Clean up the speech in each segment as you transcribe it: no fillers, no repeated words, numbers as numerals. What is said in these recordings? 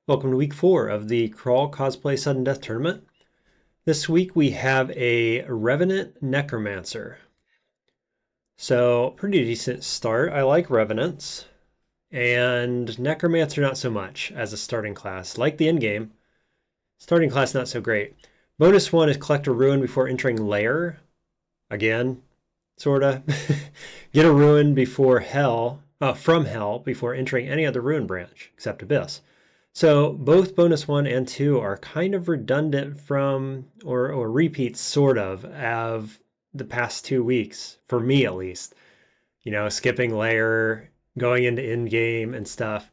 Welcome to week 4 of the Crawl Cosplay Sudden Death Tournament. This week we have a Revenant Necromancer. So, pretty decent start. I like Revenants. And Necromancer not so much as a starting class. Like the endgame, starting class not so great. Bonus 1 is collect a rune before entering lair. Again, sorta. Get a rune before from hell before entering any other rune branch, except Abyss. So both bonus 1 and 2 are kind of redundant from, or repeats sort of the past 2 weeks, for me at least. You know, skipping layer, going into in-game and stuff.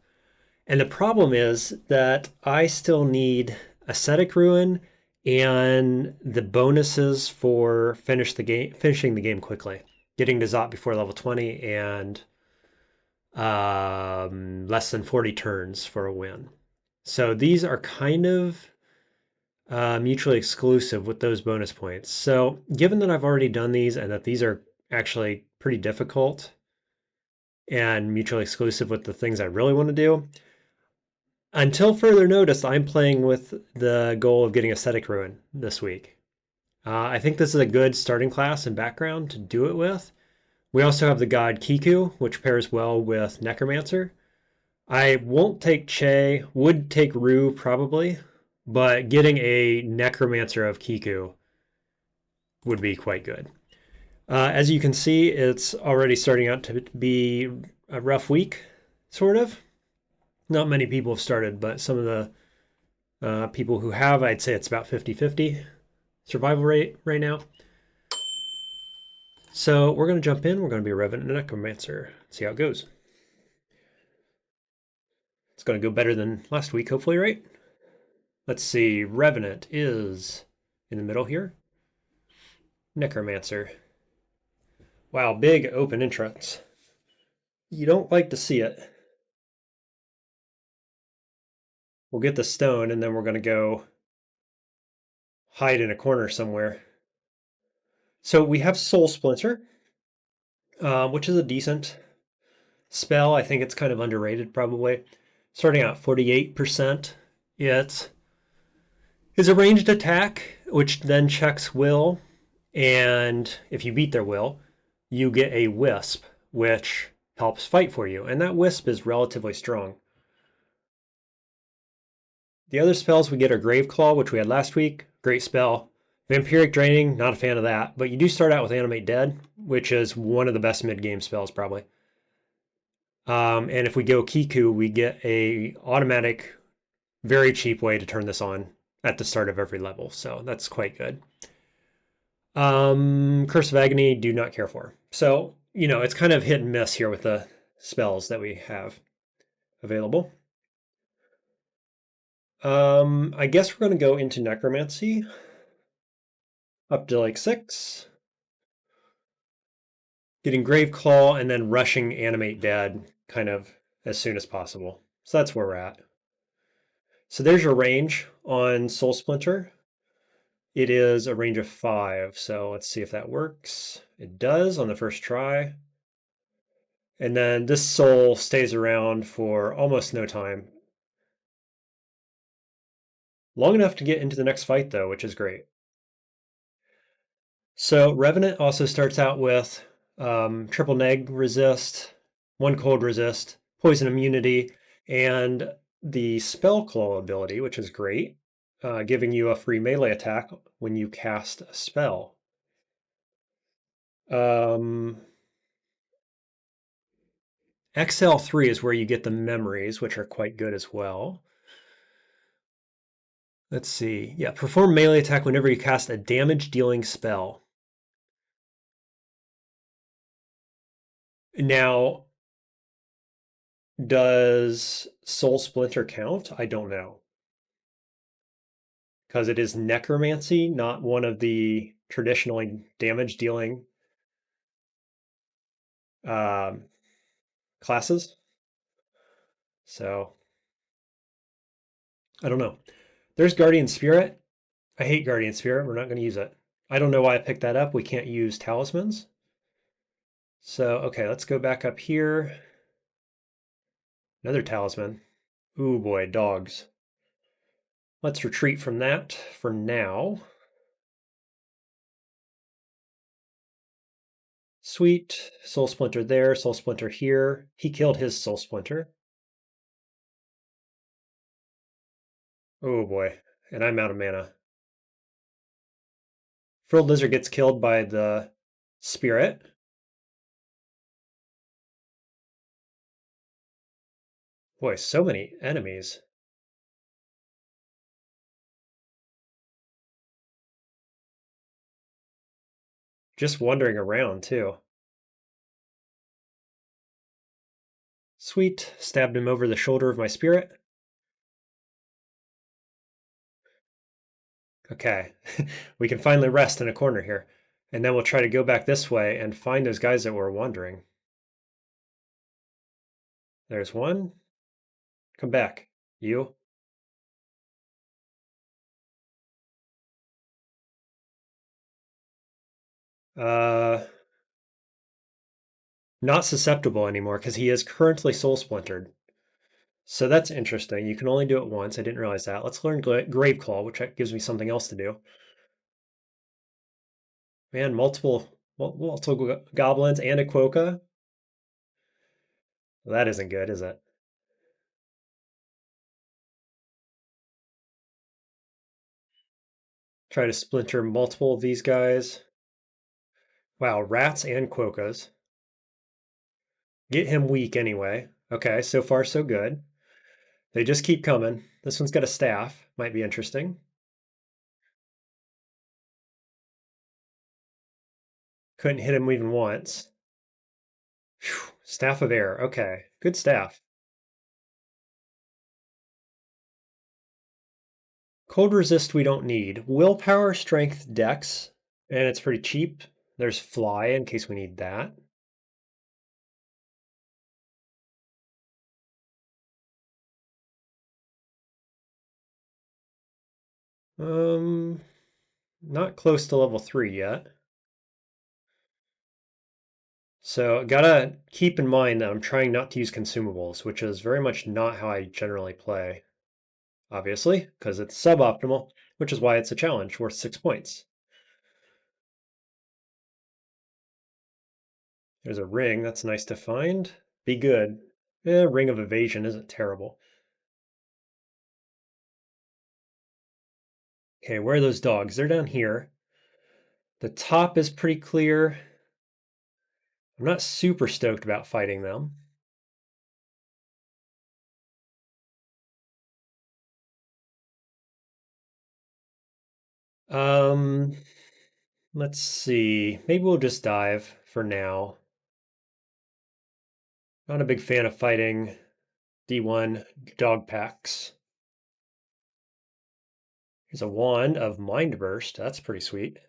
And the problem is that I still need Ascetic Rune and the bonuses for finishing the game quickly. Getting to Zot before level 20 and less than 40 turns for a win. So these are kind of mutually exclusive with those bonus points. So given that I've already done these and that these are actually pretty difficult and mutually exclusive with the things I really want to do, until further notice, I'm playing with the goal of getting Ascetic Rune this week. I think this is a good starting class and background to do it with. We also have the god Kiku, which pairs well with Necromancer. I won't take Che, would take Rue probably, but getting a Necromancer of Kiku would be quite good. As you can see, it's already starting out to be a rough week, sort of. Not many people have started, but some of the people who have, I'd say it's about 50-50 survival rate right now. So we're going to jump in. We're going to be a Revenant Necromancer. See how it goes. It's going to go better than last week, hopefully, right? Let's see. Revenant is in the middle here. Necromancer. Wow, big open entrance. You don't like to see it. We'll get the stone, and then we're going to go hide in a corner somewhere. So we have Soul Splinter, which is a decent spell. I think it's kind of underrated, probably. Starting out 48%. It is a ranged attack, which then checks will. And if you beat their will, you get a wisp, which helps fight for you. And that wisp is relatively strong. The other spells we get are Graveclaw, which we had last week. Great spell. Vampiric Draining, not a fan of that. But you do start out with Animate Dead, which is one of the best mid-game spells, probably. And if we go Kiku, we get a automatic, very cheap way to turn this on at the start of every level. So that's quite good. Curse of Agony, do not care for. So, you know, it's kind of hit and miss here with the spells that we have available. I guess we're going to go into Necromancy. Up to like 6. Getting Graveclaw and then rushing Animate Dead kind of as soon as possible. So that's where we're at. So there's your range on Soul Splinter. It is a range of 5, so let's see if that works. It does on the first try. And then this soul stays around for almost no time. Long enough to get into the next fight, though, which is great. So Revenant also starts out with triple neg resist, 1 cold resist, poison immunity, and the spell claw ability, which is great, giving you a free melee attack when you cast a spell. XL3 is where you get the memories, which are quite good as well. Let's see. Yeah, perform melee attack whenever you cast a damage-dealing spell. Now, does Soul Splinter count? I don't know. Because it is necromancy, not one of the traditionally damage-dealing classes. So, I don't know. There's Guardian Spirit. I hate Guardian Spirit. We're not going to use it. I don't know why I picked that up. We can't use talismans. So, okay, let's go back up here. Another talisman. Ooh boy, dogs. Let's retreat from that for now. Sweet. Soul Splinter there, Soul Splinter here. He killed his Soul Splinter. Oh boy. And I'm out of mana. Frilled Lizard gets killed by the Spirit. Boy, so many enemies. Just wandering around, too. Sweet. Stabbed him over the shoulder of my Spirit. Okay. We can finally rest in a corner here. And then we'll try to go back this way and find those guys that were wandering. There's one. Come back. You. Not susceptible anymore because he is currently soul splintered. So that's interesting. You can only do it once. I didn't realize that. Let's learn Graveclaw, which gives me something else to do. Man, multiple goblins and a Quokka. Well, that isn't good, is it? Try to splinter multiple of these guys. Wow, rats and Quokkas. Get him weak anyway. Okay, so far so good. They just keep coming. This one's got a staff. Might be interesting. Couldn't hit him even once. Whew, staff of air. Okay, good staff. Cold resist we don't need. Willpower, strength, dex, and it's pretty cheap. There's fly in case we need that. Um, not close to level 3 yet. So gotta keep in mind that I'm trying not to use consumables, which is very much not how I generally play. Obviously, because it's suboptimal, which is why it's a challenge worth 6 points. There's a ring, that's nice to find. Be good. Ring of Evasion isn't terrible. Okay, where are those dogs? They're down here. The top is pretty clear. I'm not super stoked about fighting them. Um, let's see. Maybe we'll just dive for now. Not a big fan of fighting D1 dog packs. Here's a wand of Mind Burst. That's pretty sweet.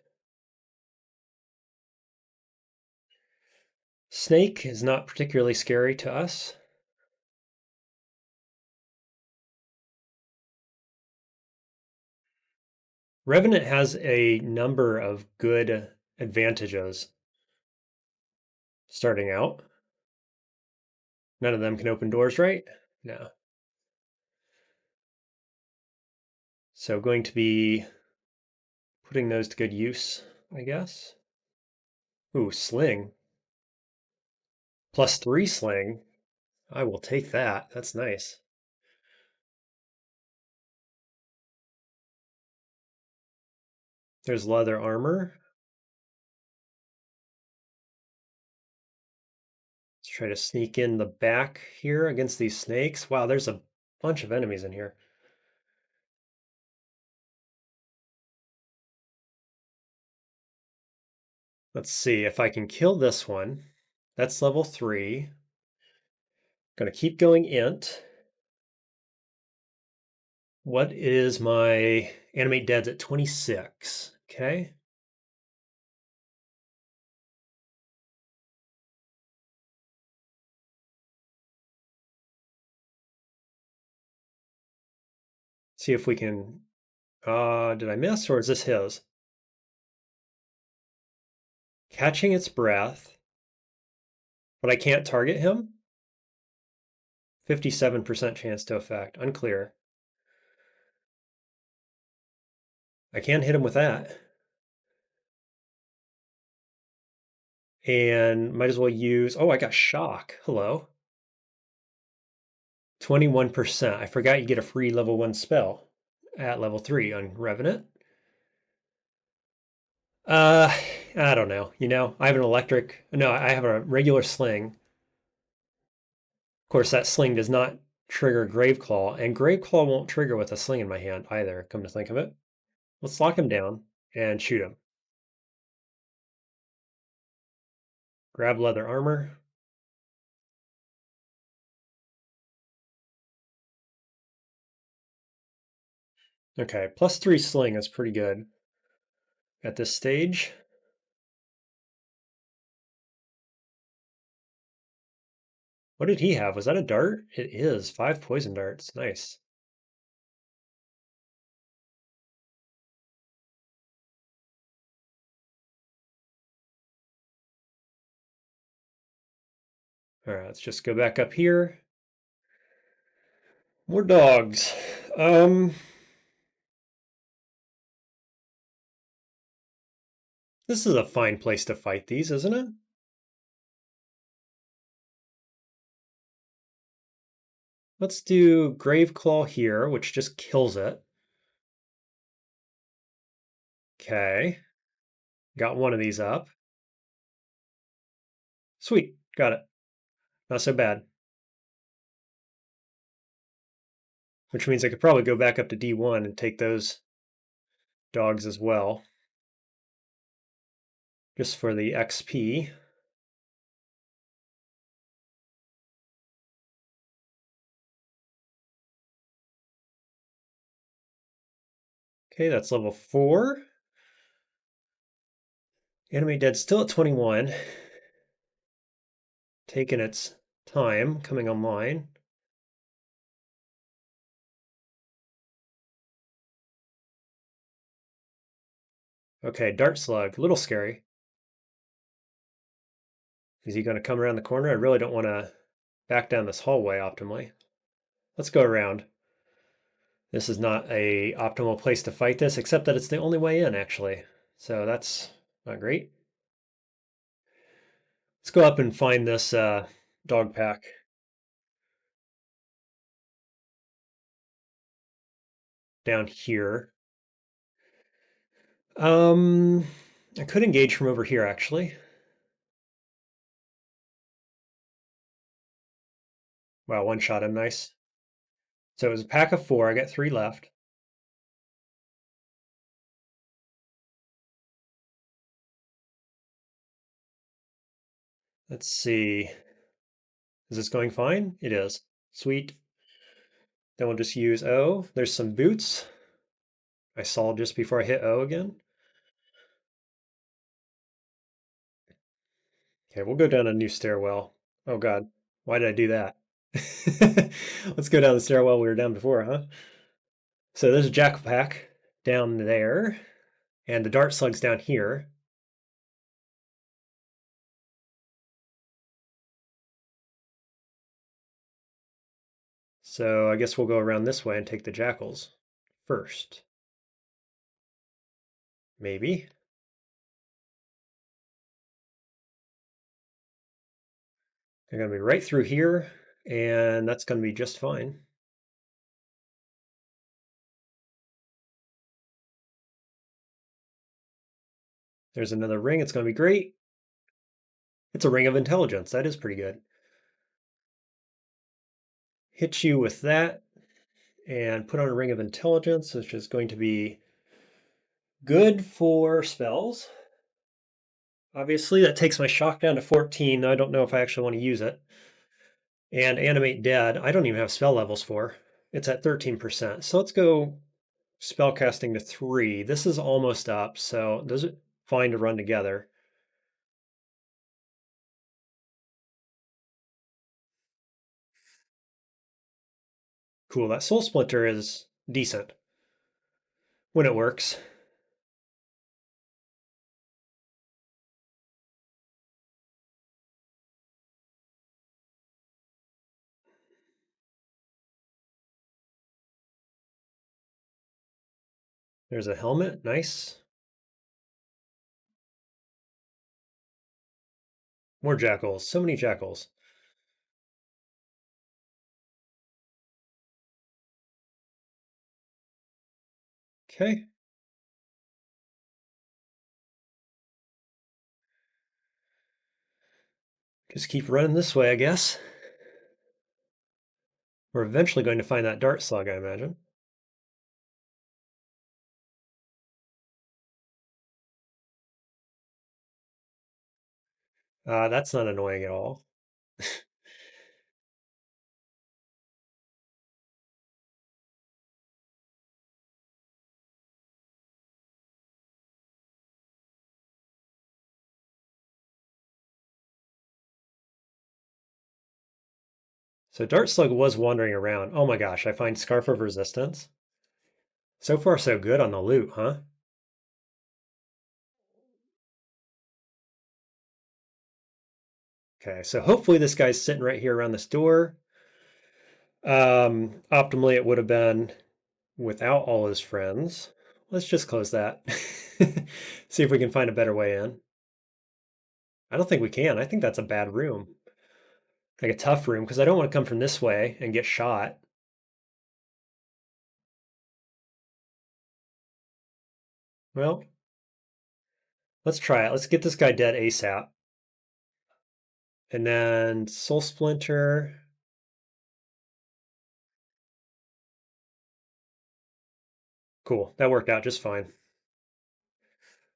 Snake is not particularly scary to us. Revenant has a number of good advantages starting out. None of them can open doors, right? No. So going to be putting those to good use, I guess. Ooh, sling. +3 sling. I will take that. That's nice. There's leather armor. Let's try to sneak in the back here against these snakes. Wow, there's a bunch of enemies in here. Let's see if I can kill this one. That's level 3. Gonna keep going int. What is my animate deads at 26? Okay. See if we can. Did I miss or is this his? Catching its breath, but I can't target him? 57% chance to affect. Unclear. I can hit him with that. And might as well use, oh, I got shock. Hello. 21%. I forgot you get a free level 1 spell at level 3 on Revenant. Uh, I don't know. I have an electric. No, I have a regular sling. Of course, that sling does not trigger Graveclaw, and Graveclaw won't trigger with a sling in my hand either, come to think of it. Let's lock him down and shoot him. Grab leather armor. Okay, +3 sling is pretty good at this stage. What did he have? Was that a dart? It is. 5 poison darts. Nice. All right, let's just go back up here. More dogs. This is a fine place to fight these, isn't it? Let's do Graveclaw here, which just kills it. Okay. Got one of these up. Sweet. Got it. Not so bad. Which means I could probably go back up to D1 and take those dogs as well. Just for the XP. Okay, that's level 4. Enemy dead still at 21. Taking its time coming online. Okay, Dart Slug, a little scary. Is he going to come around the corner? I really don't want to back down this hallway optimally. Let's go around. This is not a optimal place to fight this, except that it's the only way in, actually. So that's not great. Let's go up and find this dog pack. Down here. I could engage from over here, actually. Wow, one shot him, nice. So it was a pack of 4. I got 3 left. Let's see. Is this going fine? It is. Sweet. Then we'll just use O. There's some boots. I saw just before I hit O again. Okay, we'll go down a new stairwell. Oh god, why did I do that? Let's go down the stairwell we were down before, huh? So there's a jackal pack down there, and the dart slug's down here. So I guess we'll go around this way and take the jackals first. Maybe. They're going to be right through here, and that's going to be just fine. There's another ring. It's going to be great. It's a ring of intelligence. That is pretty good. Hit you with that and put on a ring of intelligence, which is going to be good for spells. Obviously, that takes my shock down to 14. I don't know if I actually want to use it. And animate dead, I don't even have spell levels for. It's at 13%. So let's go spellcasting to 3. This is almost up, so those are fine to run together. Cool, that Soul Splinter is decent when it works. There's a helmet. Nice. More jackals. So many jackals. Okay. Just keep running this way, I guess. We're eventually going to find that dart slug, I imagine. That's not annoying at all. So Dart Slug was wandering around. Oh my gosh, I find Scarf of Resistance. So far, so good on the loot, huh? Okay, so hopefully this guy's sitting right here around this door. Optimally, it would have been without all his friends. Let's just close that. See if we can find a better way in. I don't think we can. I think that's a bad room. Like a tough room, because I don't want to come from this way and get shot. Well, let's try it. Let's get this guy dead ASAP. And then Soul Splinter. Cool. That worked out just fine.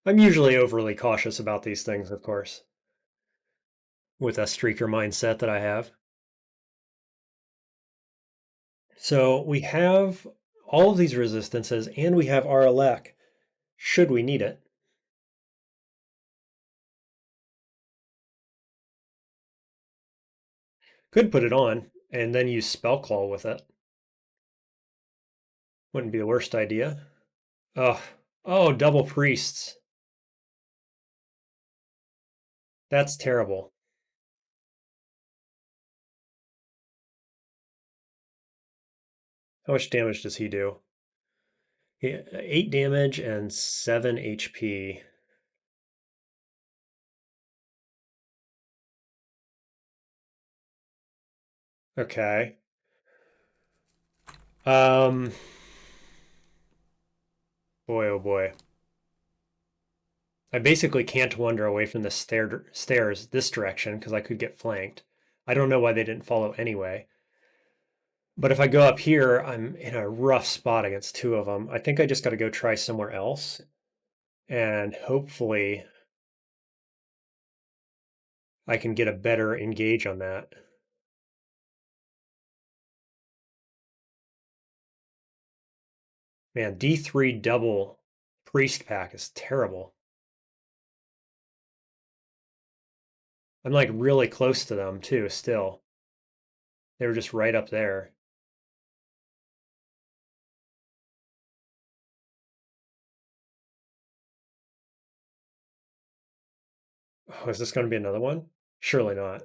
I'm usually overly cautious about these things, of course, with a streaker mindset that I have. So we have all of these resistances and we have our elect should we need it. Could put it on and then use Spell Claw with it. Wouldn't be the worst idea. Oh, oh, double priests. That's terrible. How much damage does he do? 8 damage and 7 HP. Okay. Um, boy, oh boy. I basically can't wander away from the stairs this direction because I could get flanked. I don't know why they didn't follow anyway. But if I go up here, I'm in a rough spot against two of them. I think I just got to go try somewhere else. And hopefully I can get a better engage on that. Man, D3 double priest pack is terrible. I'm like really close to them too, still. They were just right up there. Oh, is this going to be another one? Surely not.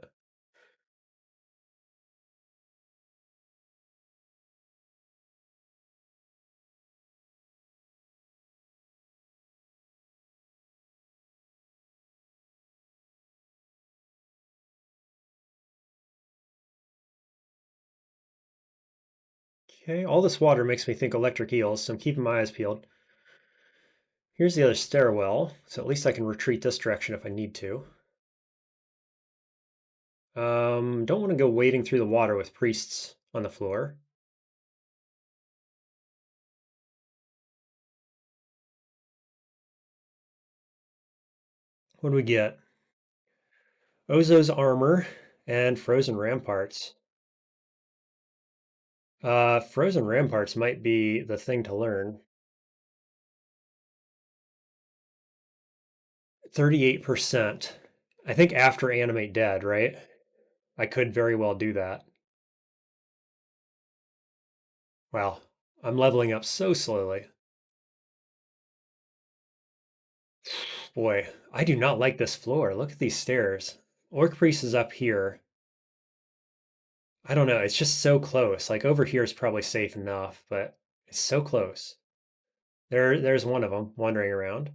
Okay, all this water makes me think electric eels, so I'm keeping my eyes peeled. Here's the other stairwell, so at least I can retreat this direction if I need to. Don't want to go wading through the water with priests on the floor. What do we get? Ozo's armor and frozen ramparts. Frozen ramparts might be the thing to learn. 38%. I think after animate dead, right? I could very well do that. Wow, I'm leveling up so slowly. Boy, I do not like this floor. Look at these stairs. Orc Priest is up here. I don't know. It's just so close. Like over here is probably safe enough, but it's so close. There's one of them wandering around.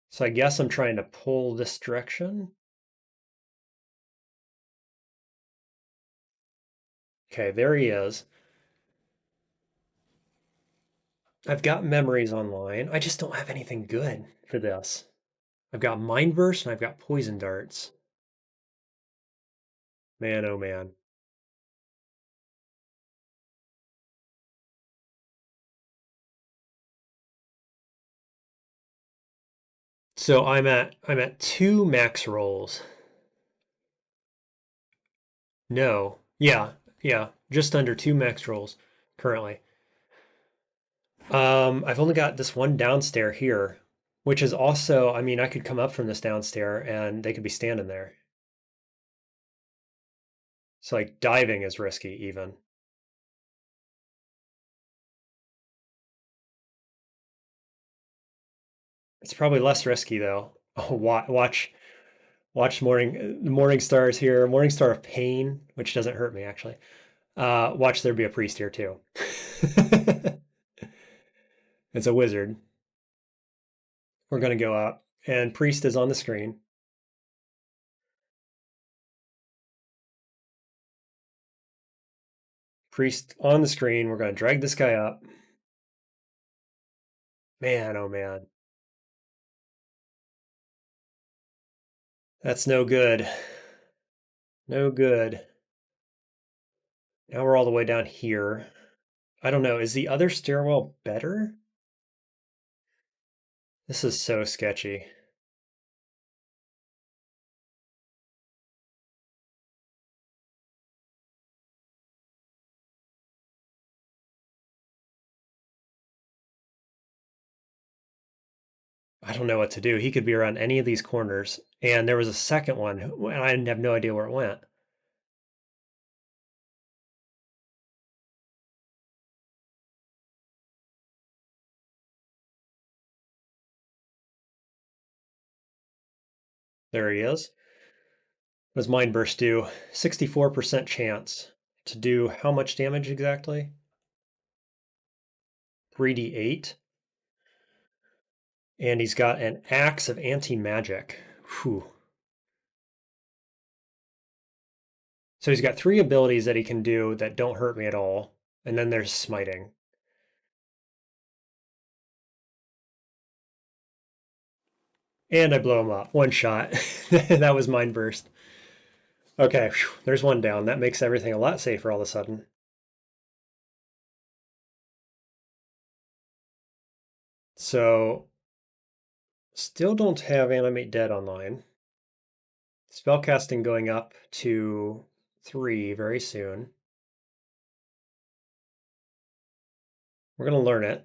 So I guess I'm trying to pull this direction. Okay, there he is. I've got memories online. I just don't have anything good for this. I've got Mind Burst and I've got Poison Darts. Man, oh man. So I'm at 2 max rolls. No. Yeah, yeah. Just under 2 max rolls currently. I've only got this one downstair here, which is also, I mean, I could come up from this downstair and they could be standing there. So like diving is risky even. It's probably less risky though. Oh, watch morning stars here. Morning star of pain, which doesn't hurt me actually. Watch there be a priest here too. It's a wizard. We're gonna go up, and priest is on the screen. Priest on the screen. We're gonna drag this guy up. Man, oh man, that's no good. No good. Now we're all the way down here. I don't know. Is the other stairwell better? This is so sketchy. I don't know what to do. He could be around any of these corners. And there was a second one, and I have no idea where it went. There he is. What does Mind Burst do? 64% chance to do how much damage exactly? 3d8. And he's got an axe of anti-magic. Whew. So he's got 3 abilities that he can do that don't hurt me at all. And then there's smiting. And I blow him up. One shot. That was Mind Burst. Okay, whew, there's one down. That makes everything a lot safer all of a sudden. So, still don't have Animate Dead online. Spellcasting going up to 3 very soon. We're going to learn it.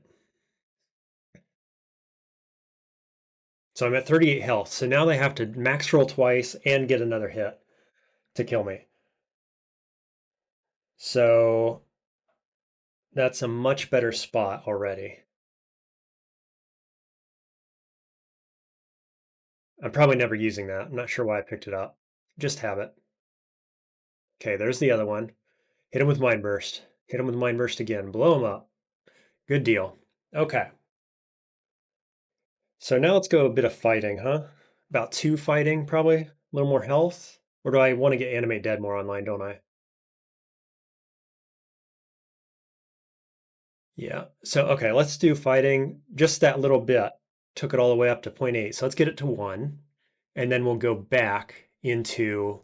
So I'm at 38 health. So now they have to max roll twice and get another hit to kill me. So that's a much better spot already. I'm probably never using that. I'm not sure why I picked it up. Just have it. Okay, there's the other one. Hit him with Mind Burst. Hit him with Mind Burst again. Blow him up. Good deal. Okay. So now let's go a bit of fighting, huh? About 2 fighting, probably. A little more health. Or do I want to get Animate Dead more online, don't I? Yeah. So, okay, let's do fighting. Just that little bit. Took it all the way up to 0.8. So let's get it to 1. And then we'll go back into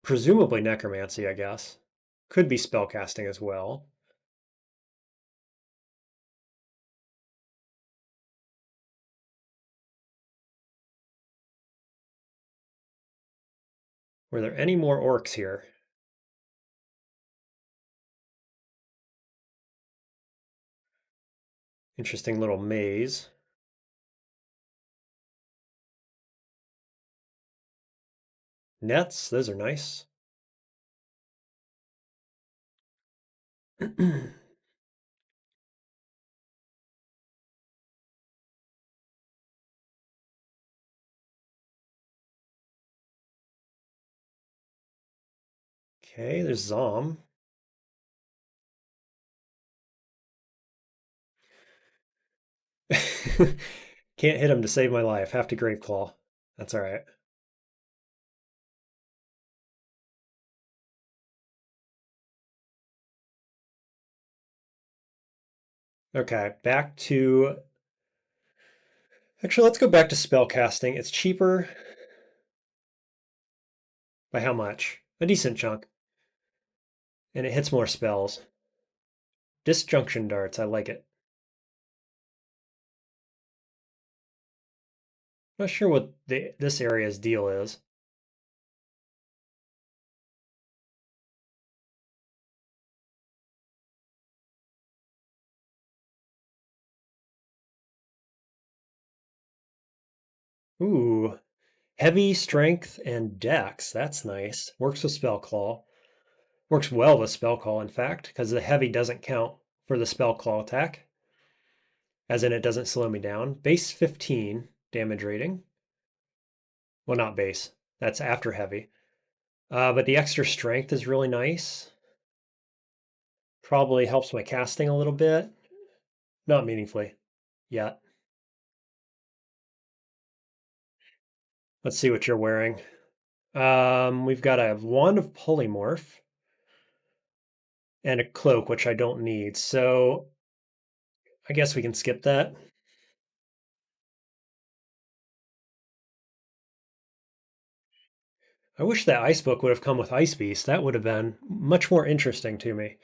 presumably necromancy, I guess. Could be spellcasting as well. Were there any more orcs here? Interesting little maze. Nets, those are nice. Okay, there's Zom. Can't hit him to save my life. Have to Grave Claw. That's all right. Okay, back to. Actually, let's go back to spell casting. It's cheaper by how much? A decent chunk. And it hits more spells. Disjunction darts. I like it. Not sure what this area's deal is. Ooh, heavy strength and dex. That's nice. Works with spell claw. Works well with spell claw, in fact, because the heavy doesn't count for the spell claw attack, as in it doesn't slow me down. Base 15 damage rating. Well, not base. That's after heavy. But the extra strength is really nice. Probably helps my casting a little bit. Not meaningfully yet. Let's see what you're wearing. We've got a wand of polymorph and a cloak, which I don't need. So I guess we can skip that. I wish that ice book would have come with Ice Beast. That would have been much more interesting to me.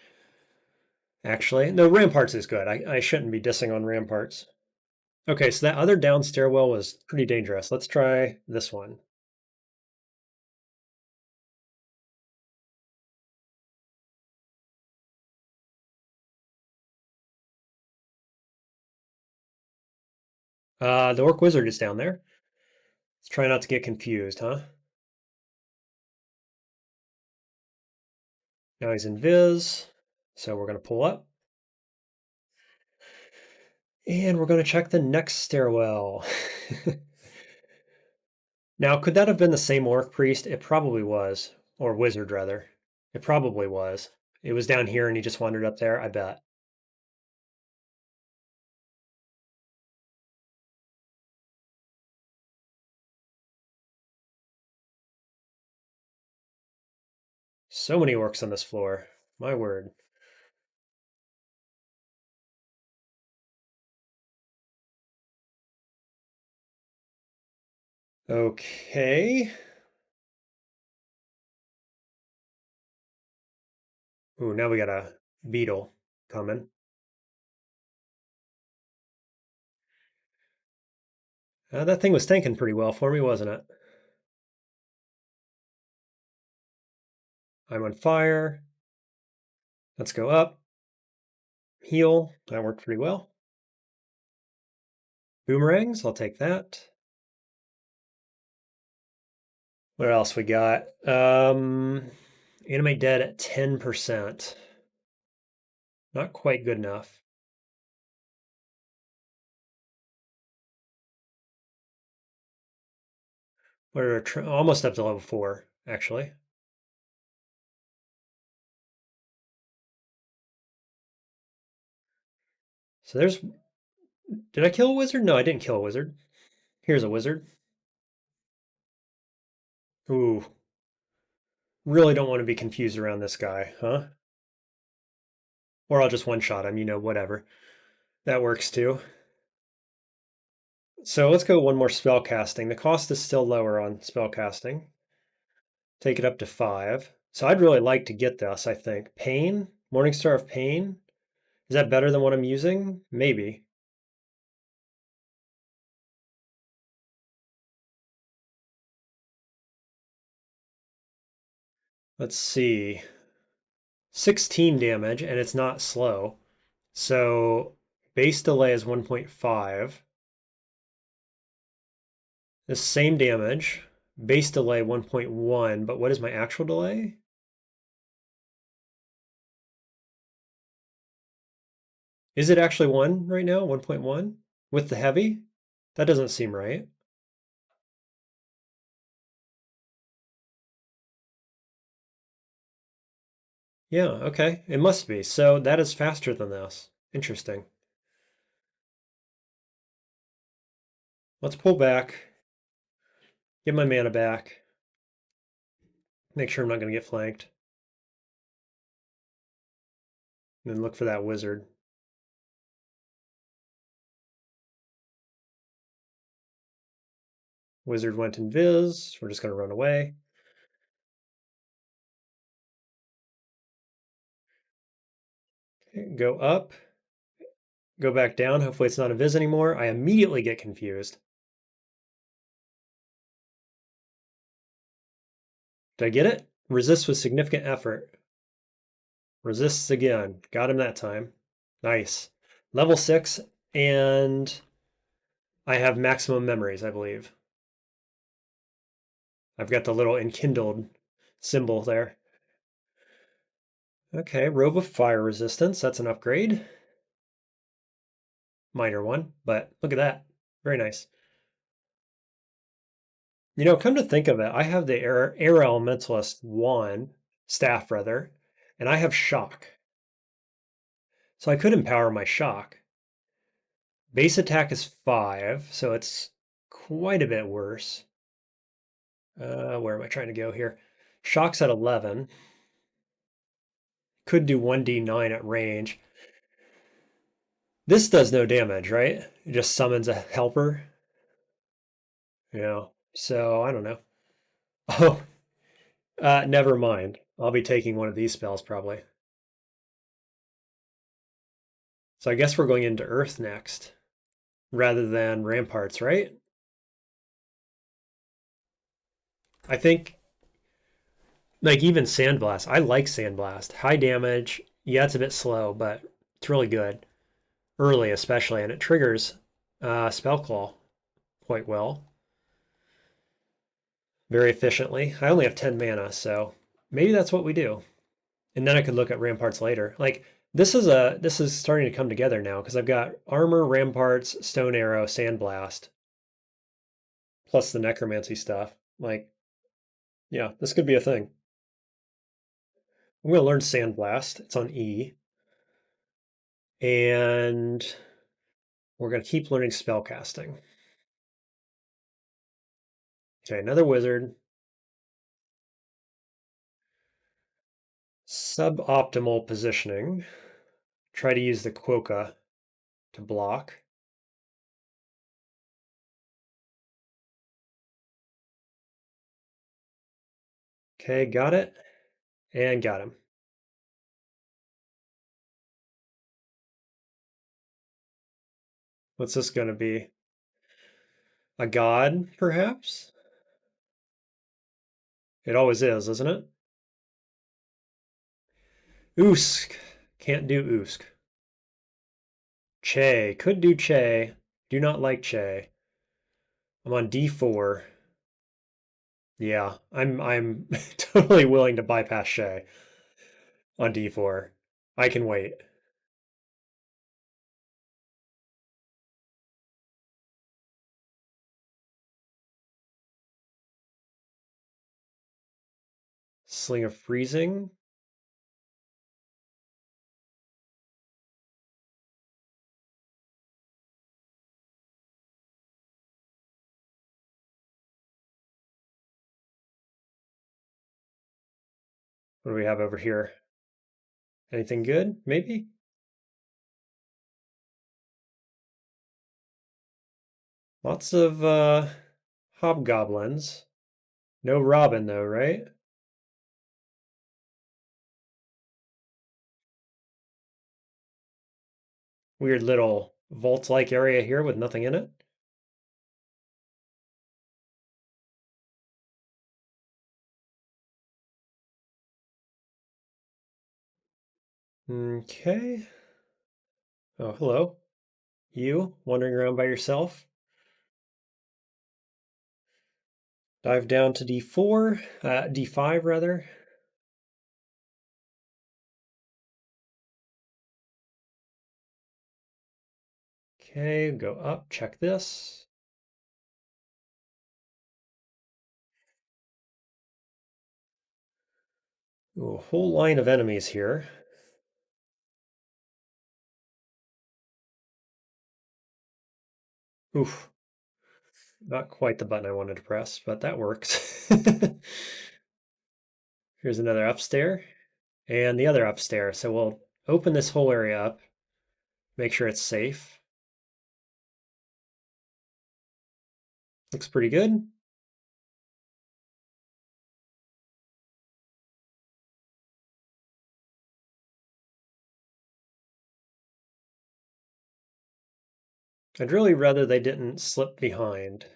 Actually, no, Ramparts is good. I shouldn't be dissing on Ramparts. Okay, so that other down stairwell was pretty dangerous. Let's try this one. The Orc Wizard is down there. Let's try not to get confused, huh? Now he's in Viz, so we're going to pull up. And we're going to check the next stairwell. Now, could that have been the same Orc Priest? It probably was. Or Wizard, rather. It probably was. It was down here and he just wandered up there, I bet. So many orcs on this floor. My word. Okay. Ooh, now we got a beetle coming. That thing was tanking pretty well for me, wasn't it? I'm on fire. Let's go up. Heal. That worked pretty well. Boomerangs. I'll take that. What else we got? Animate dead at 10%. Not quite good enough. We're almost up to level 4, actually. So there's. Did I kill a wizard? No, I didn't kill a wizard. Here's a wizard. Ooh. Really don't want to be confused around this guy, huh? Or I'll just one-shot him, whatever. That works too. So let's go one more spell casting. The cost is still lower on spell casting. Take it up to 5. So I'd really like to get this, I think. Pain? Morningstar of Pain? Is that better than what I'm using? Maybe. Let's see. 16 damage, and it's not slow. So base delay is 1.5. The same damage. Base delay 1.1, but what is my actual delay? Is it actually 1 right now? 1.1? With the heavy? That doesn't seem right. Yeah, okay. It must be. So that is faster than this. Interesting. Let's pull back. Get my mana back. Make sure I'm not going to get flanked. And then look for that wizard. Wizard went invis. We're just going to run away. Okay, go up. Go back down. Hopefully it's not invis anymore. I immediately get confused. Did I get it? Resist with significant effort. Resists again. Got him that time. Nice. Level 6, and I have maximum memories, I believe. I've got the little enkindled symbol there. Okay, Robe of Fire Resistance. That's an upgrade. Minor one, but look at that. Very nice. You know, come to think of it, I have the Air Elementalist staff rather, and I have Shock. So I could empower my Shock. Base attack is 5, so it's quite a bit worse. Where am I trying to go here? Shock's at 11. Could do 1d9 at range. This does no damage, right? It just summons a helper. Yeah. So I don't know. Oh, never mind. I'll be taking one of these spells probably. So I guess we're going into Earth next rather than Ramparts, right? I think like even Sandblast. I like Sandblast. High damage. Yeah, it's a bit slow, but it's really good. Early especially, and it triggers Spellclaw quite well. Very efficiently. I only have 10 mana, so maybe that's what we do. And then I could look at ramparts later. Like this is starting to come together now because I've got armor, ramparts, stone arrow, sandblast, plus the necromancy stuff. Like, yeah, this could be a thing. I'm gonna learn sandblast. It's on E. And we're gonna keep learning spellcasting. Okay, another wizard. Suboptimal positioning. Try to use the quokka to block. Okay, got it. And got him. What's this going to be? A god, perhaps? It always is, isn't it? Usk. Can't do Usk. Che. Could do Che. Do not like Che. I'm on D4. Yeah, I'm totally willing to bypass Che on D4. I can wait. Sling of Freezing. What do we have over here? Anything good? Maybe? Lots of hobgoblins. No Robin though, right? Weird little vault-like area here with nothing in it. Okay. Oh, hello. You wandering around by yourself? Dive down to D4, D5 rather. Okay, go up, check this. Ooh, a whole line of enemies here. Oof. Not quite the button I wanted to press, but that works. Here's another upstairs and the other upstairs. So we'll open this whole area up, make sure it's safe. Looks pretty good. I'd really rather they didn't slip behind.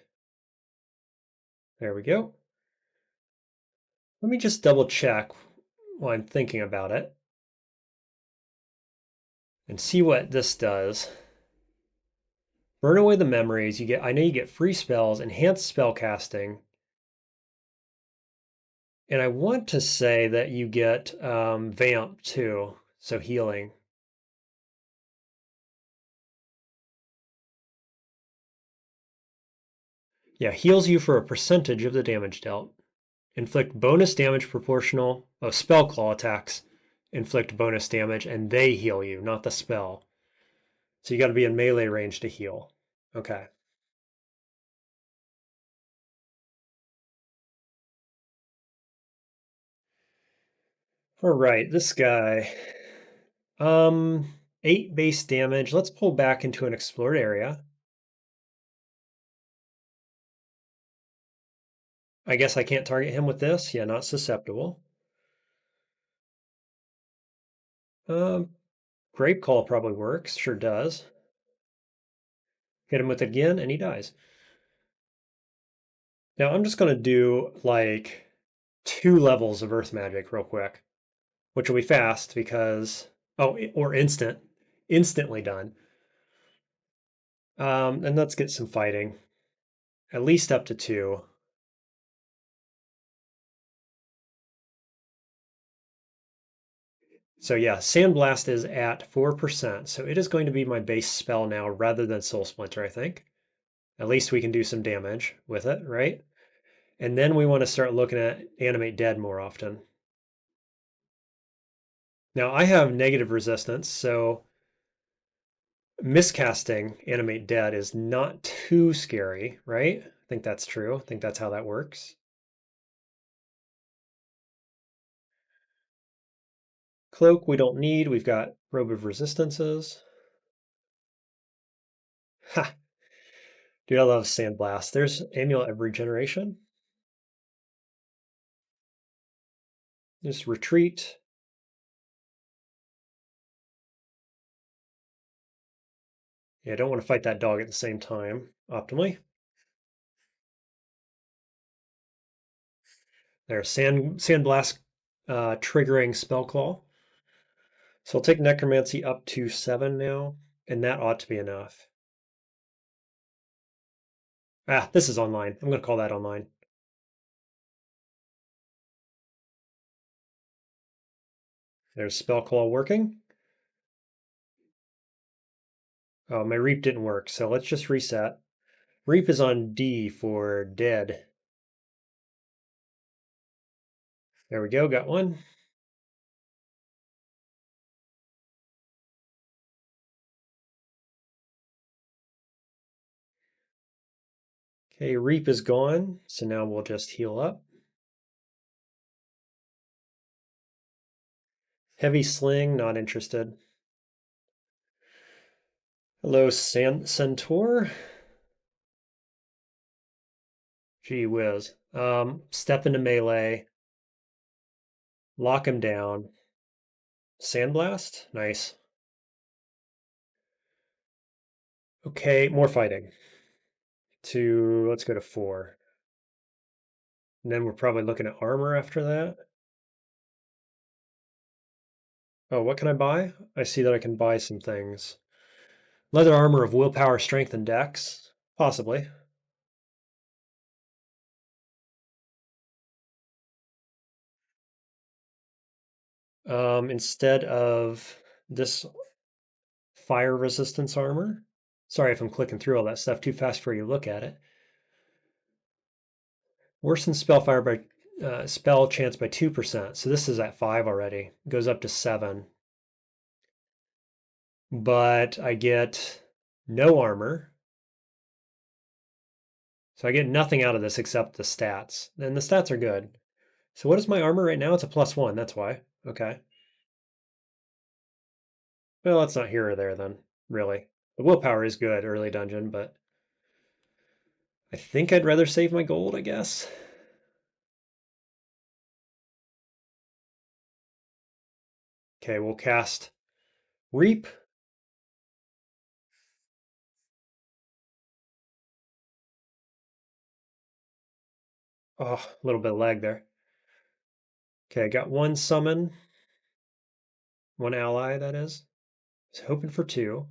There we go. Let me just double check while I'm thinking about it and see what this does. Burn away the memories. I know you get free spells, enhanced spell casting, and I want to say that you get vamp too, so healing. Yeah, heals you for a percentage of the damage dealt. Inflict bonus damage proportional. Oh, spell claw attacks inflict bonus damage, and they heal you, not the spell. So you got to be in melee range to heal. Okay. All right, this guy. 8 base damage. Let's pull back into an explored area. I guess I can't target him with this. Yeah, not susceptible. Grape Call probably works. Sure does. Hit him with it again, and he dies. Now I'm just going to do like 2 levels of Earth Magic real quick, which will be fast because, oh, or instantly done. And let's get some fighting, at least up to 2. So yeah, Sandblast is at 4%, so it is going to be my base spell now rather than Soul Splinter, I think. At least we can do some damage with it, right? And then we want to start looking at Animate Dead more often. Now I have negative resistance, so miscasting Animate Dead is not too scary, right? I think that's true. I think that's how that works. Cloak we don't need. We've got Robe of Resistances. Ha! Dude, I love Sandblast. There's Amulet of Regeneration. Just retreat. Yeah, I don't want to fight that dog at the same time, optimally. There's Sandblast triggering Spellclaw. So I'll take Necromancy up to 7 now, and that ought to be enough. Ah, this is online. I'm going to call that online. There's Spellclaw working. Oh, my Reap didn't work, so let's just reset. Reap is on D for dead. There we go, got one. Okay, Reap is gone, so now we'll just heal up. Heavy Sling, not interested. Hello, Centaur. Gee whiz. Step into melee. Lock him down. Sandblast? Nice. Okay, more fighting. Let's go to 4. And then we're probably looking at armor after that. Oh, what can I buy? I see that I can buy some things. Leather armor of willpower, strength, and dex. Possibly. Instead of this fire resistance armor. Sorry if I'm clicking through all that stuff too fast for you to look at it. Worsen spellfire by spell chance by 2%. So this is at 5 already. Goes up to 7. But I get no armor. So I get nothing out of this except the stats. And the stats are good. So what is my armor right now? It's a +1, that's why. Okay. Well, it's not here or there then, really. The willpower is good early dungeon, but I think I'd rather save my gold, I guess. Okay, we'll cast Reap. Oh, a little bit of lag there. Okay, I got one summon. One ally, that is. I was hoping for two.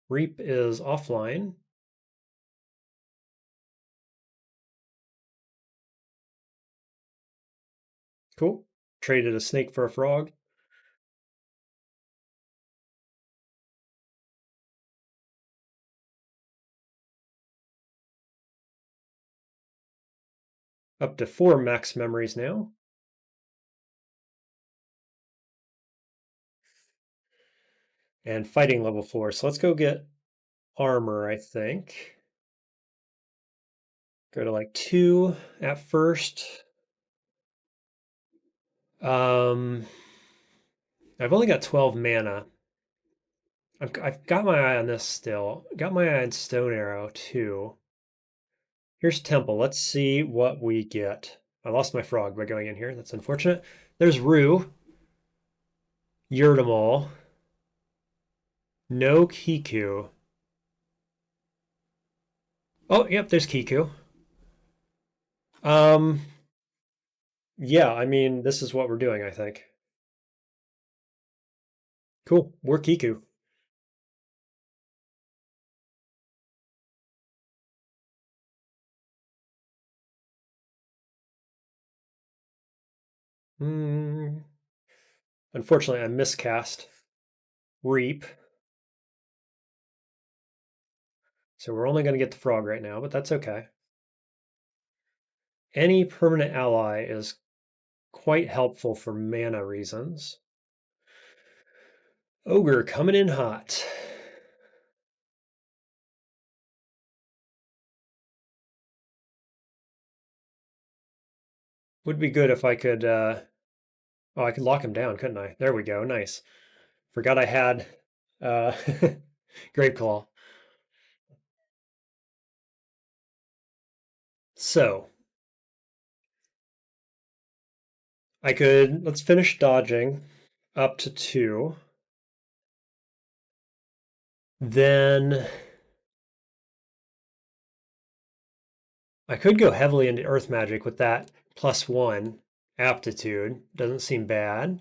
Reap is offline. Cool. Traded a snake for a frog. Up to 4 max memories now. And fighting level 4. So let's go get armor, I think. Go to like 2 at first. I've only got 12 mana. I've got my eye on this still. Got my eye on Stone Arrow too. Here's Temple. Let's see what we get. I lost my frog by going in here. That's unfortunate. There's Rue. Yurdamal. No Kiku. Oh, yep, there's Kiku. Um, yeah, I mean, this is what we're doing, I think. Cool. We're Kiku. Hmm. Unfortunately, I miscast Reap. So we're only going to get the frog right now, but that's okay. Any permanent ally is quite helpful for mana reasons. Ogre coming in hot. Would be good if I could, oh, I could lock him down, couldn't I? There we go, nice. Forgot I had uh, Grapeclaw. So, I could, let's finish dodging up to 2. Then I could go heavily into Earth Magic with that +1 aptitude. Doesn't seem bad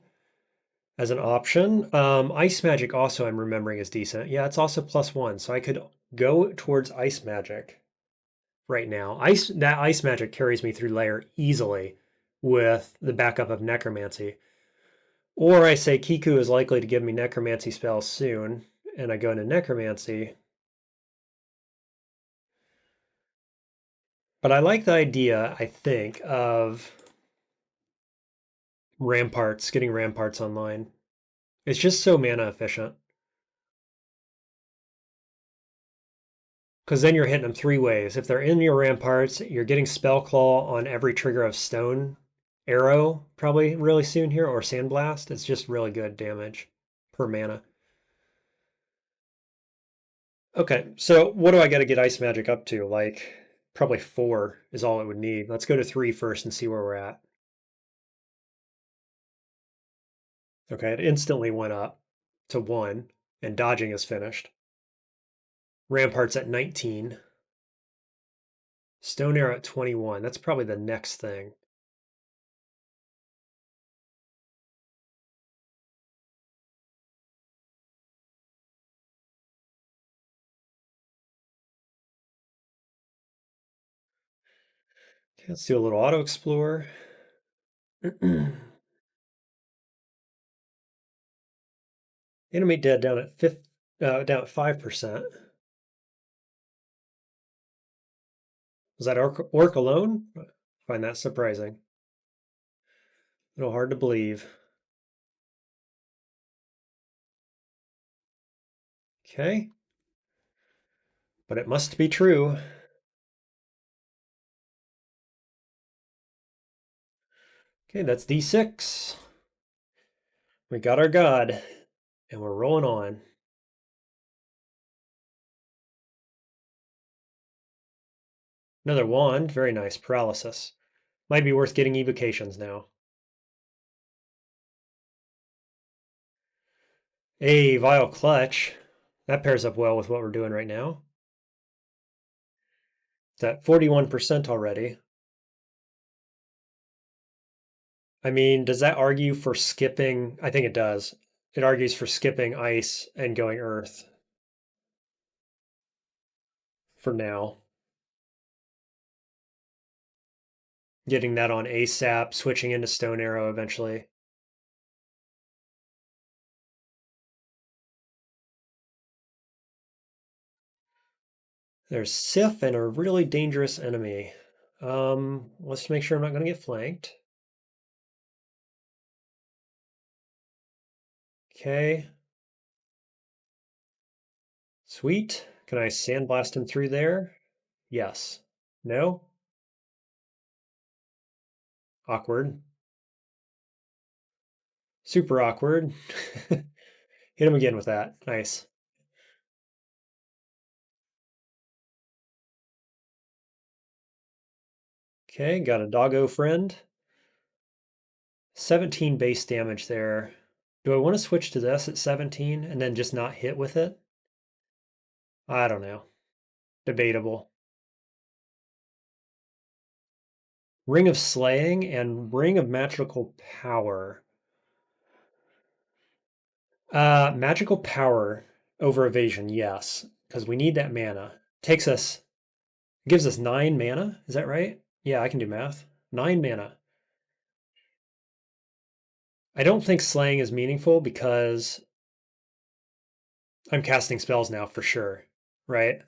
as an option. Ice Magic also I'm remembering is decent. Yeah, it's also +1, so I could go towards Ice Magic right now. That Ice Magic carries me through layer easily with the backup of Necromancy. Or I say Kiku is likely to give me Necromancy spells soon, and I go into Necromancy. But I like the idea, I think, of Ramparts, getting Ramparts online. It's just so mana efficient. Because then you're hitting them 3 ways. If they're in your Ramparts, you're getting Spell Claw on every trigger of Stone Arrow, probably really soon here, or Sandblast. It's just really good damage per mana. Okay, so what do I got to get Ice Magic up to? Like, probably 4 is all it would need. Let's go to 3 first and see where we're at. Okay, it instantly went up to 1, and dodging is finished. Ramparts at 19. Stone Arrow at 21. That's probably the next thing. Okay, let's do a little auto explore. Animate dead down at down at 5%. Was that orc alone? I find that surprising. A little hard to believe. Okay. but it must be true. Okay, that's D6. We got our god, and we're rolling on. Another wand, very nice, paralysis. Might be worth getting evocations now. A vile clutch. That pairs up well with what we're doing right now. It's at 41% already. I mean, does that argue for skipping? I think it does. It argues for skipping ice and going earth for now. Getting that on ASAP, switching into Stone Arrow eventually. There's Sif and a really dangerous enemy. Let's make sure I'm not going to get flanked. Okay. Sweet. Can I sandblast him through there? Yes. No? Awkward. Super awkward. Hit him again with that. Nice. Okay, got a doggo friend. 17 base damage there. Do I want to switch to this at 17 and then just not hit with it? I don't know. Debatable. Ring of Slaying and Ring of Magical Power. Magical Power over Evasion, yes, because we need that mana. Gives us 9 mana, is that right? Yeah, I can do math. 9 mana. I don't think Slaying is meaningful because I'm casting spells now for sure, right?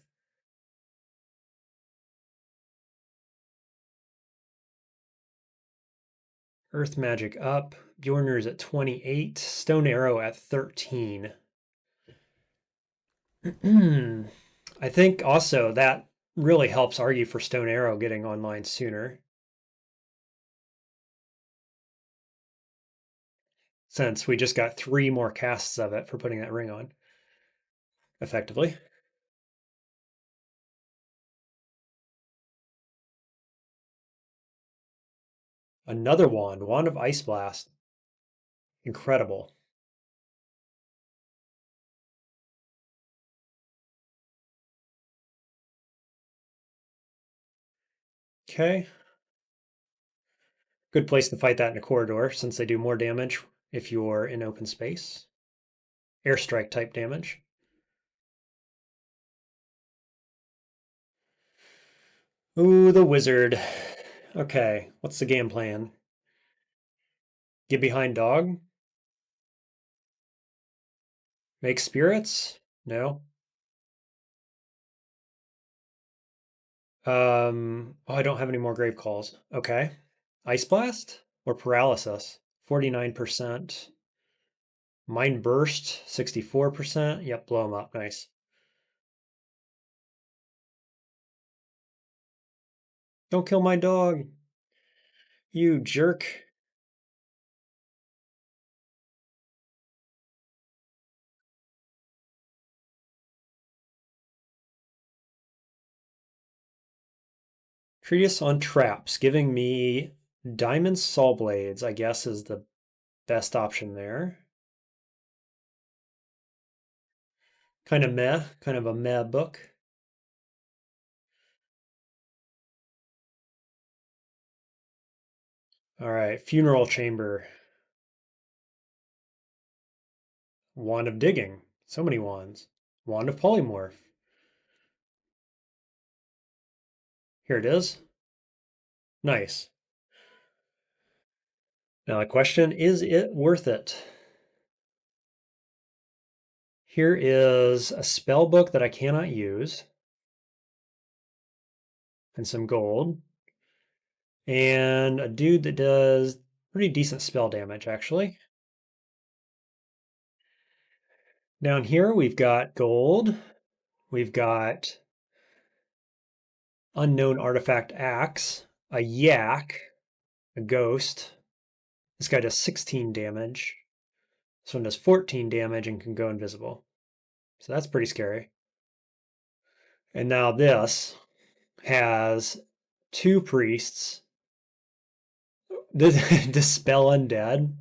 Earth Magic up. Bjornir's at 28. Stone Arrow at 13. I think also that really helps argue for Stone Arrow getting online sooner. Since we just got 3 more casts of it for putting that ring on, effectively. Another wand, Wand of Ice Blast. Incredible. Okay. Good place to fight that in a corridor since they do more damage if you're in open space. Airstrike type damage. Ooh, the wizard. Okay, what's the game plan? Get behind dog? Make spirits? No. Oh, I don't have any more grave calls. Okay. Ice Blast or Paralysis? 49%. Mind Burst, 64%. Yep, blow them up. Nice. Don't kill my dog. You jerk. Treatise on Traps, giving me Diamond Saw Blades, I guess is the best option there. Kind of meh, kind of a meh book. All right, Funeral Chamber. Wand of Digging. So many wands. Wand of Polymorph. Here it is. Nice. Now the question, is it worth it? Here is a spell book that I cannot use. And some gold. And a dude that does pretty decent spell damage, actually. Down here we've got gold. We've got Unknown artifact axe, a yak, a ghost. This guy does 16 damage. This one does 14 damage and can go invisible. So that's pretty scary. And now this has 2 priests. Dispel Undead.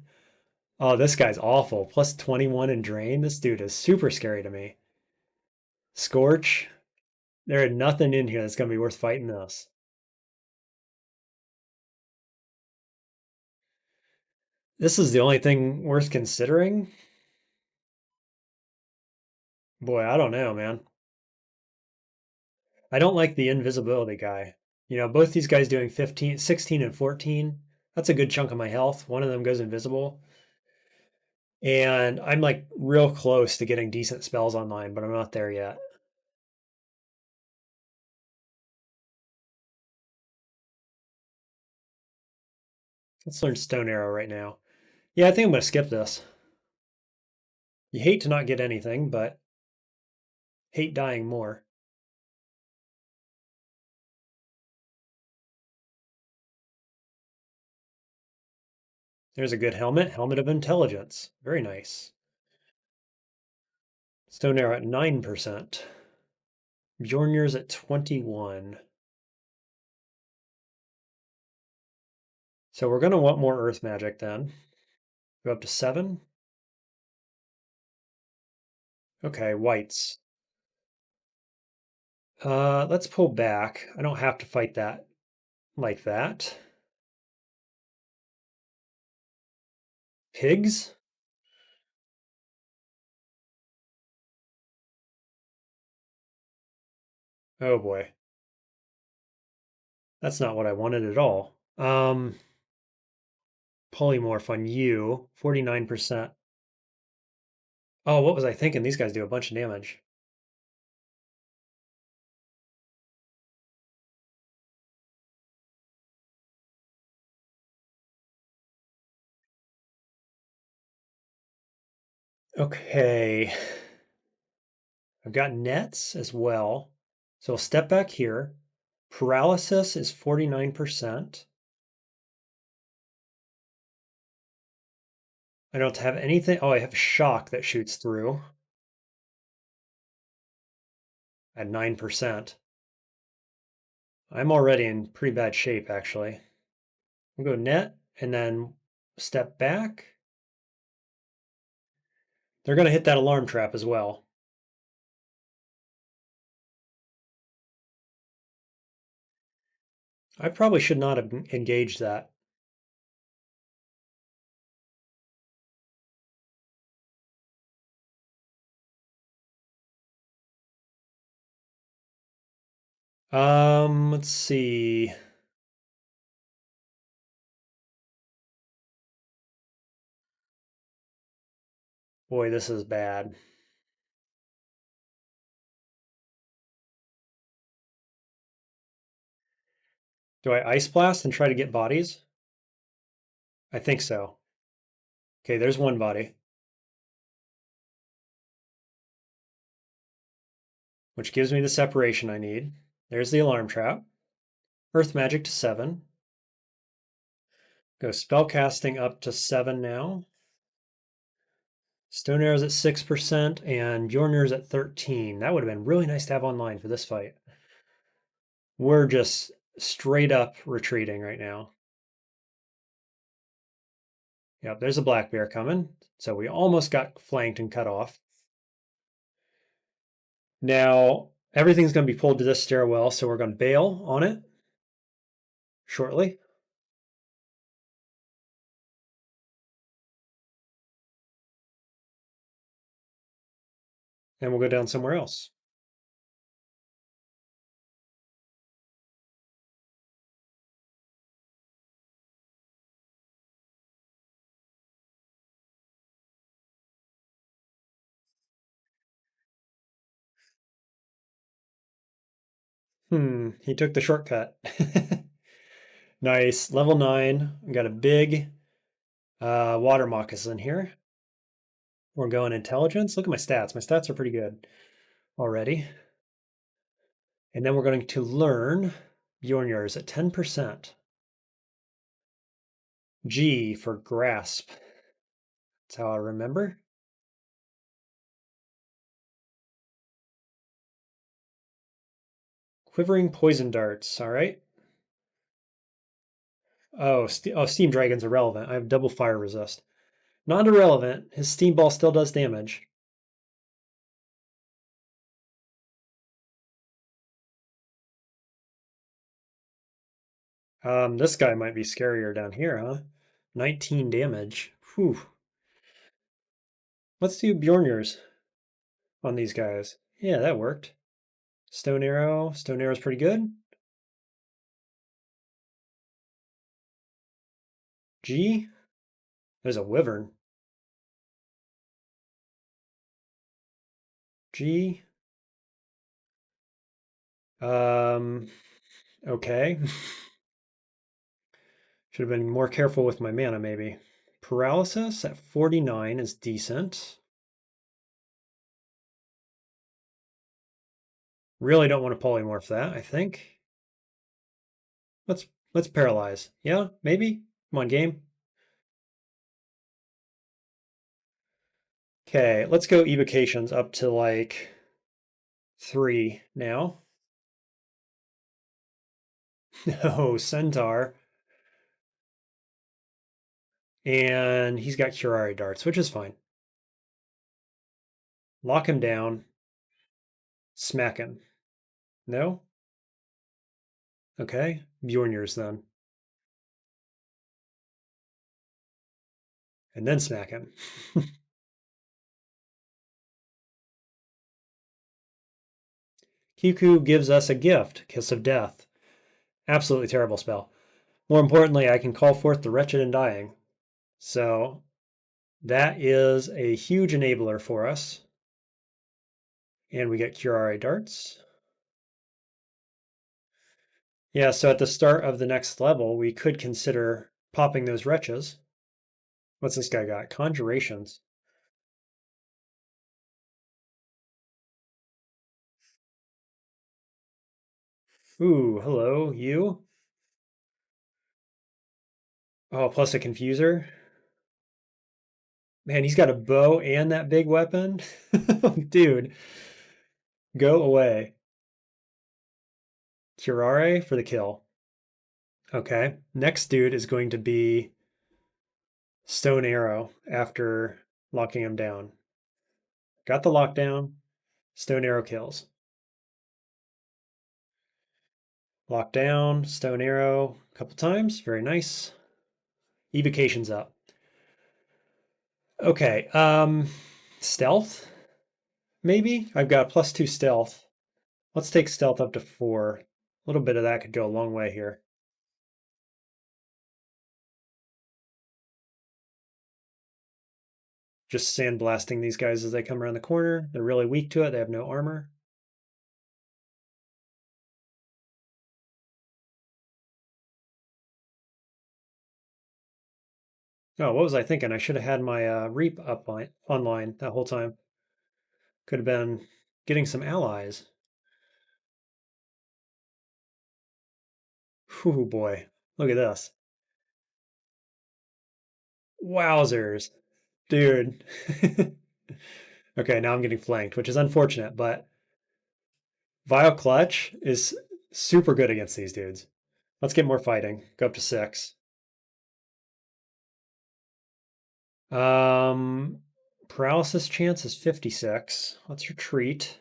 Oh, this guy's awful. Plus 21 in Drain. This dude is super scary to me. Scorch. There is nothing in here that's going to be worth fighting this. This is the only thing worth considering. Boy, I don't know, man. I don't like the invisibility guy. You know, both these guys doing 15, 16 and 14. That's a good chunk of my health. One of them goes invisible. And I'm like real close to getting decent spells online, but I'm not there yet. Let's learn Stone Arrow right now. Yeah, I think I'm going to skip this. You hate to not get anything, but hate dying more. There's a good helmet. Helmet of Intelligence. Very nice. Stone Arrow at 9%. Bjornir's at 21. So we're going to want more Earth Magic then. Go up to 7. Okay, whites. Let's pull back. I don't have to fight that like that. Pigs? Oh boy. That's not what I wanted at all. Polymorph on you, 49%. Oh, what was I thinking? These guys do a bunch of damage. Okay. I've got nets as well. So I'll step back here. Paralysis is 49%. I don't have anything. Oh, I have shock that shoots through at 9%. I'm already in pretty bad shape, actually. We'll go net and then step back. They're going to hit that alarm trap as well. I probably should not have engaged that. Let's see. Boy, this is bad. Do I Ice Blast and try to get bodies? I think so. Okay, there's one body, which gives me the separation I need. There's the alarm trap. Earth Magic to 7. Go spellcasting up to 7 now. Stone Arrow's at 6% and Bjornir's at 13. That would have been really nice to have online for this fight. We're just straight up retreating right now. Yep, there's a black bear coming. So we almost got flanked and cut off. Now, everything's going to be pulled to this stairwell, so we're going to bail on it shortly. And we'll go down somewhere else. He took the shortcut. Nice. Level 9. We got a big water moccasin here. We're going intelligence. Look at my stats. My stats are pretty good already. And then we're going to learn Bjornjar's at 10%. G for grasp. That's how I remember. Quivering poison darts. All right. Oh, Steam Dragon's irrelevant. I have double fire resist. Not irrelevant. His Steam Ball still does damage. This guy might be scarier down here, huh? 19 damage. Whew. Let's do Bjornjar's on these guys. Yeah, that worked. Stone Arrow. Stone Arrow's pretty good. G. There's a Wyvern. G. Okay. Should have been more careful with my mana, maybe. Paralysis at 49 is decent. Really don't want to polymorph that, I think. Let's paralyze. Yeah, maybe? Come on, game. Okay, let's go evocations up to like 3 now. No, Centaur. And he's got Curare darts, which is fine. Lock him down. Smack him. No? Okay. Bjornjar's then. And then smack him. Kiku gives us a gift, Kiss of Death. Absolutely terrible spell. More importantly, I can call forth the Wretched and Dying. So that is a huge enabler for us. And we get Curare darts. Yeah, so at the start of the next level, we could consider popping those wretches. What's this guy got? Conjurations. Ooh, hello, you. Oh, plus a confuser. Man, he's got a bow and that big weapon. Dude, go away. Curare for the kill. Okay, next dude is going to be Stone Arrow after locking him down. Got the lockdown. Stone Arrow kills. Lock down, Stone Arrow a couple times. Very nice. Evocation's up. Okay, stealth? Maybe? I've got +2 stealth. Let's take stealth up to 4. A little bit of that could go a long way here. Just sandblasting these guys as they come around the corner. They're really weak to it. They have no armor. Oh, what was I thinking? I should have had my Reap up online that whole time. Could have been getting some allies. Oh boy, look at this. Wowzers. Dude. Okay, now I'm getting flanked, which is unfortunate, but Vile Clutch is super good against these dudes. Let's get more fighting. Go up to 6. Um, Paralysis chance is 56. Let's retreat.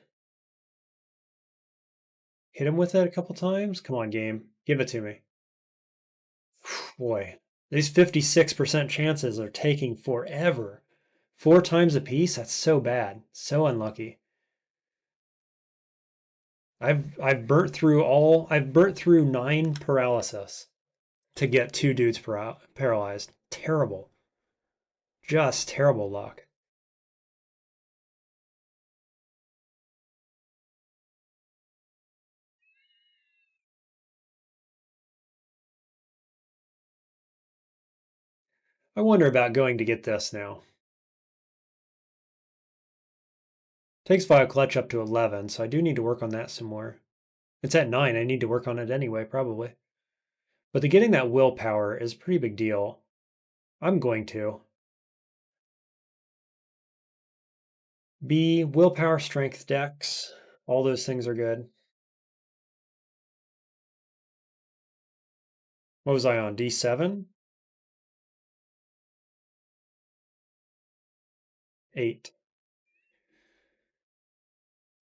Hit him with it a couple times. Come on, game. Give it to me. Boy, these 56% chances are taking forever. 4 times a piece? That's so bad. So unlucky. I've burnt through 9 paralysis to get 2 dudes paralyzed. Terrible. Just terrible luck. I wonder about going to get this now. Takes Vile Clutch up to 11, so I do need to work on that some more. It's at 9. I need to work on it anyway, probably. But the getting that willpower is a pretty big deal. I'm going to. B, willpower, strength, dex. All those things are good. What was I on? D7? 8.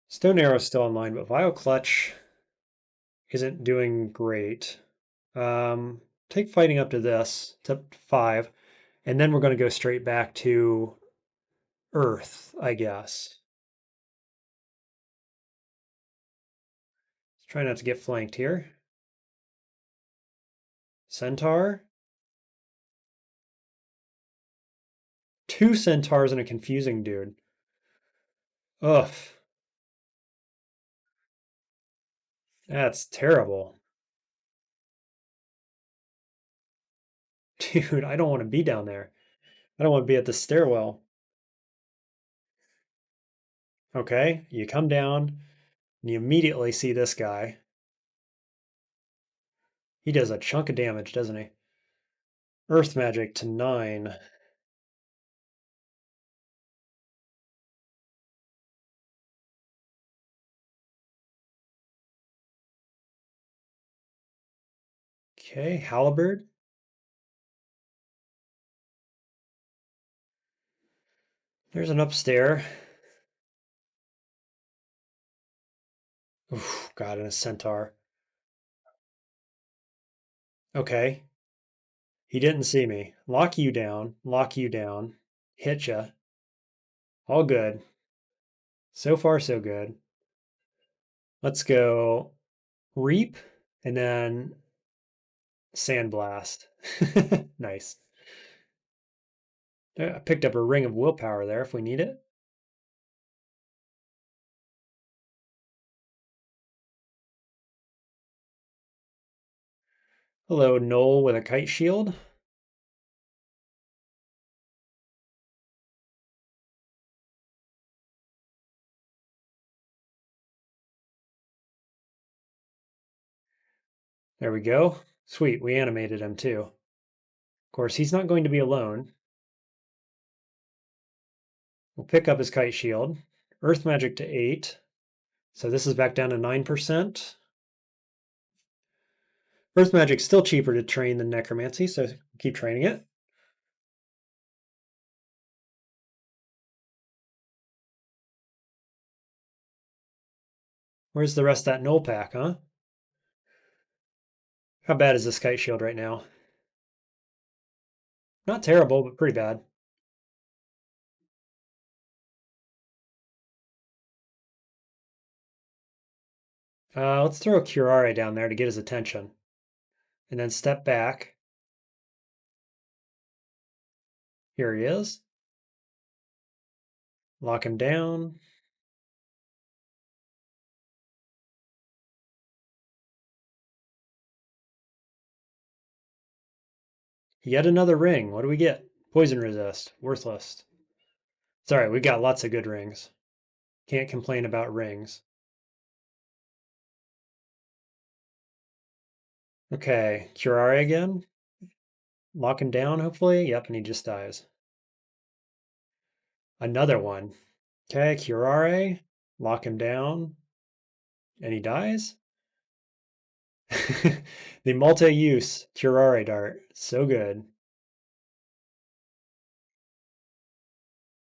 Stone Arrow's still online, but Vile Clutch isn't doing great. Take fighting up to this, to 5, and then we're going to go straight back to Earth, I guess. Let's try not to get flanked here. Centaur. 2 centaurs and a confusing dude. Ugh. That's terrible. Dude, I don't want to be down there. I don't want to be at the stairwell. Okay, you come down, and you immediately see this guy. He does a chunk of damage, doesn't he? Earth magic to 9. Okay, halberd. There's an upstair. Oof, God, and a centaur. Okay. He didn't see me. Lock you down. Hit ya. All good. So far, so good. Let's go reap and then sandblast. Nice. I picked up a ring of willpower there if we need it. Hello, Knoll with a kite shield. There we go. Sweet, we animated him too. Of course, he's not going to be alone. We'll pick up his kite shield. Earth magic to 8. So this is back down to 9%. Earth magic's still cheaper to train than necromancy, so keep training it. Where's the rest of that null pack, huh? How bad is this kite shield right now? Not terrible, but pretty bad. Let's throw a Curare down there to get his attention. And then step back. Here he is. Lock him down. Yet another ring. What do we get? Poison resist. Worthless. It's alright, we got lots of good rings. Can't complain about rings. Okay, Curare again. Lock him down, hopefully. Yep, and he just dies. Another one. Okay, Curare. Lock him down. And he dies? The multi-use Curare dart. So good.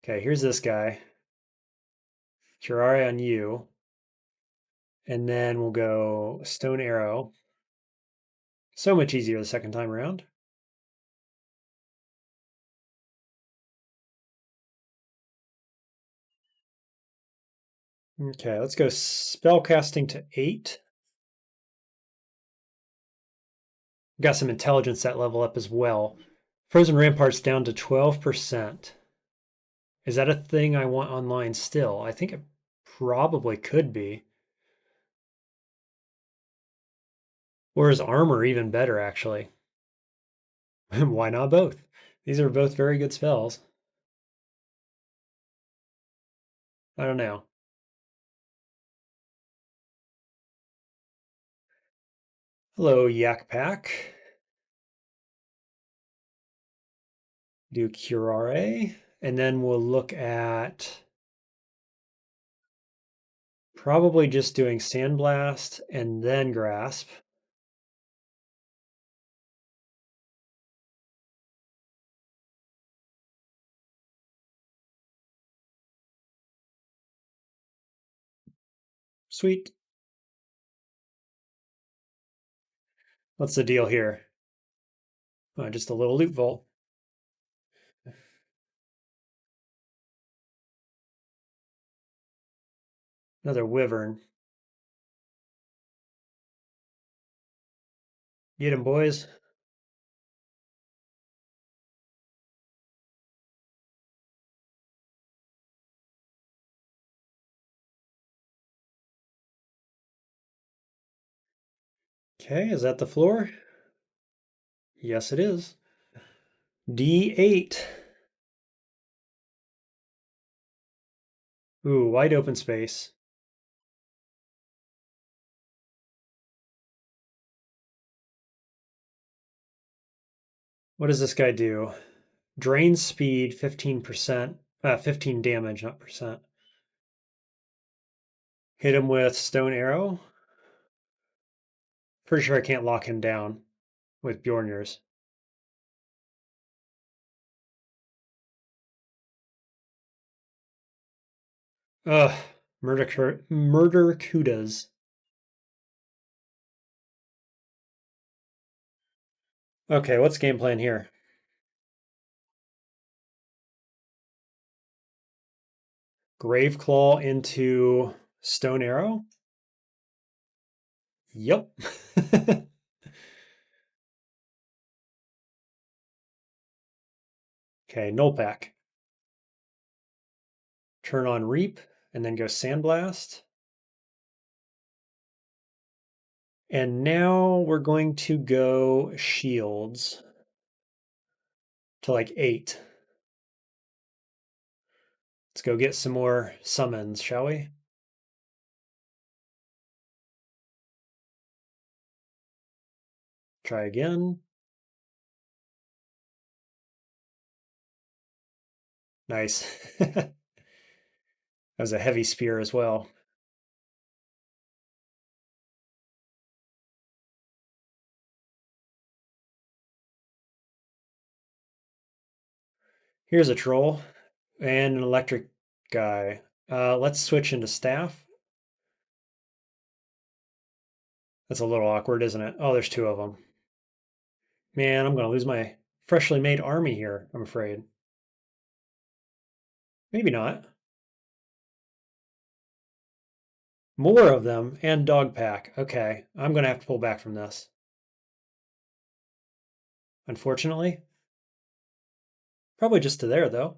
Okay, here's this guy. Curare on you. And then we'll go Stone Arrow. So much easier the second time around. Okay, let's go spellcasting to 8. Got some intelligence that level up as well. Frozen Ramparts down to 12%. Is that a thing I want online still? I think it probably could be. Or is armor even better, actually? Why not both? These are both very good spells. I don't know. Hello, Yak Pack. Do Curare, and then we'll look at probably just doing Sandblast and then Grasp. Sweet. What's the deal here? Just a little loot vault. Another Wyvern. Get him, boys. Okay, is that the floor? Yes, it is. D8. Ooh, wide open space. What does this guy do? Drain speed 15%, 15 damage, not percent. Hit him with Stone Arrow. Pretty sure I can't lock him down with Bjornir's. Ugh, murder Kudas. Okay, what's game plan here? Graveclaw into Stone Arrow? Yep. Okay, Null Pack. Turn on Reap, and then go Sandblast. And now we're going to go Shields to like 8. Let's go get some more summons, shall we? Try again. Nice. That was a heavy spear as well. Here's a troll and an electric guy. Let's switch into staff. That's a little awkward, isn't it? Oh, there's 2 of them. Man, I'm going to lose my freshly made army here, I'm afraid. Maybe not. More of them and dog pack. Okay, I'm going to have to pull back from this. Unfortunately. Probably just to there, though.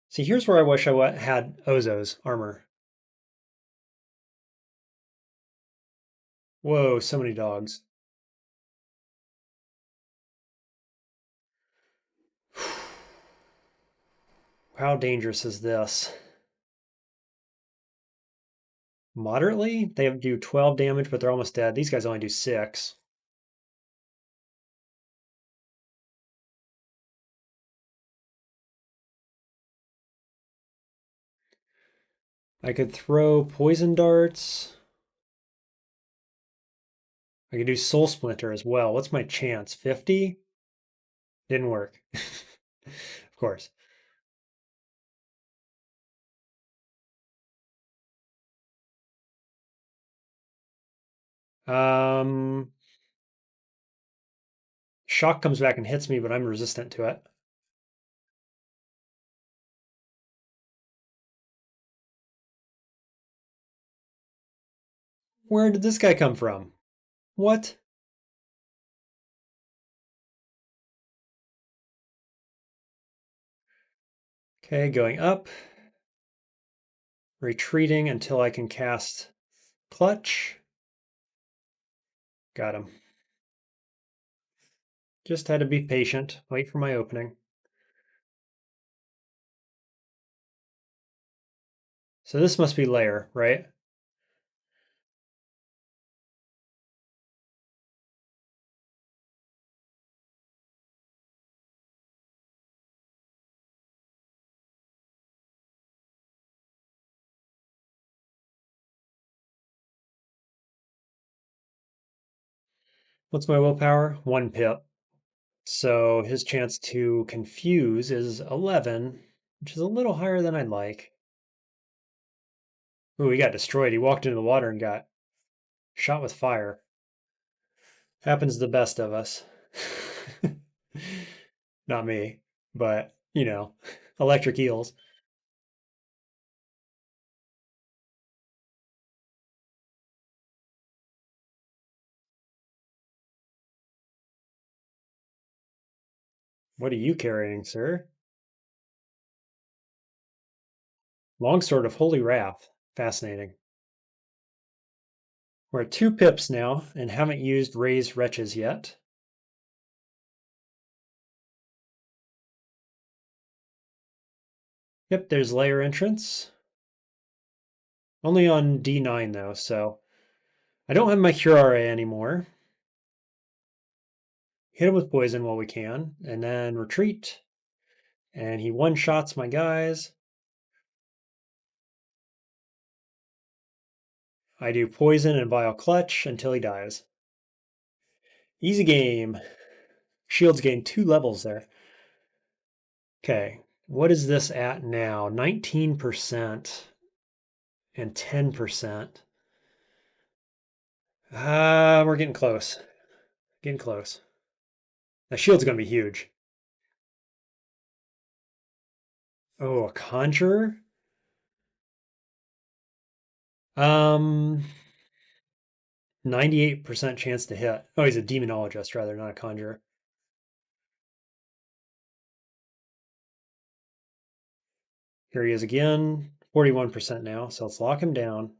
See, here's where I wish I had Ozo's armor. Whoa, so many dogs. How dangerous is this? Moderately? They do 12 damage, but they're almost dead. These guys only do 6. I could throw poison darts. I could do Soul Splinter as well. What's my chance? 50? Didn't work. Of course. Um, Shock comes back and hits me, but I'm resistant to it. Where did this guy come from? What? Okay, going up. Retreating until I can cast Clutch. Got him. Just had to be patient. Wait for my opening. So this must be lair, right? What's my willpower? 1 pip. So his chance to confuse is 11, which is a little higher than I'd like. Ooh, he got destroyed. He walked into the water and got shot with fire. Happens to the best of us. Not me, but, electric eels. What are you carrying, sir? Longsword of Holy Wrath. Fascinating. We're at 2 pips now and haven't used Raise Wretches yet. Yep, there's layer entrance. Only on D9 though, so I don't have my Curare anymore. Hit him with poison while we can, and then retreat. And he one-shots my guys. I do poison and Vile Clutch until he dies. Easy game. Shields gain 2 levels there. Okay, what is this at now? 19% and 10%. We're getting close. Getting close. The shield's going to be huge. Oh, a Conjurer? Um, 98% chance to hit. Oh, he's a Demonologist rather, not a Conjurer. Here he is again. 41% now, so let's lock him down.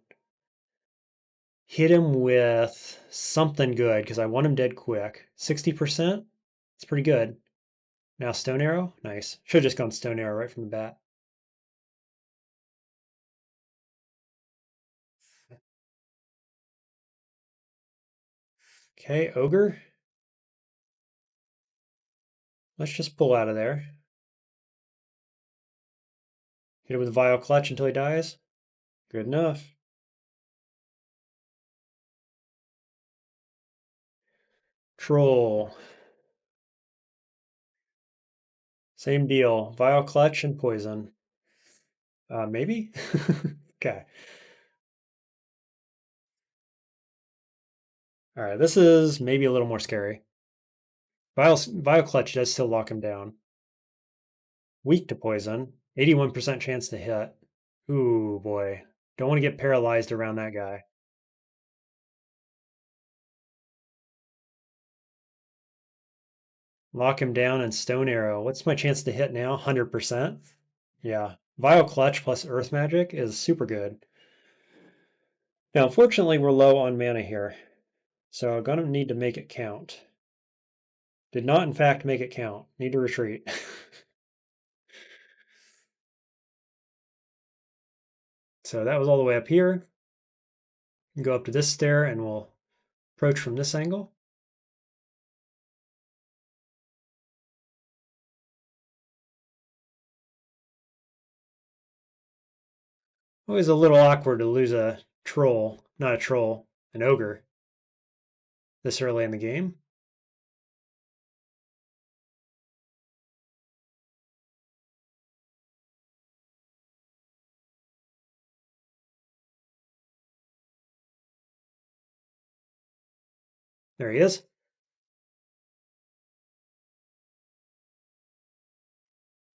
Hit him with something good because I want him dead quick. 60%? It's pretty good. Now Stone Arrow? Nice. Should have just gone Stone Arrow right from the bat. Okay, Ogre. Let's just pull out of there. Hit him with Vile Clutch until he dies. Good enough. Troll. Same deal. Vile Clutch and Poison. Maybe? Okay. All right, this is maybe a little more scary. Vile Clutch does still lock him down. Weak to poison. 81% chance to hit. Ooh, boy. Don't want to get paralyzed around that guy. Lock him down and Stone Arrow. What's my chance to hit now? 100%? Yeah. Vile Clutch plus Earth Magic is super good. Now, unfortunately, we're low on mana here, so I'm going to need to make it count. Did not, in fact, make it count. Need to retreat. So that was all the way up here. Go up to this stair and we'll approach from this angle. Always a little awkward to lose a troll, not a troll, an ogre, this early in the game. There he is.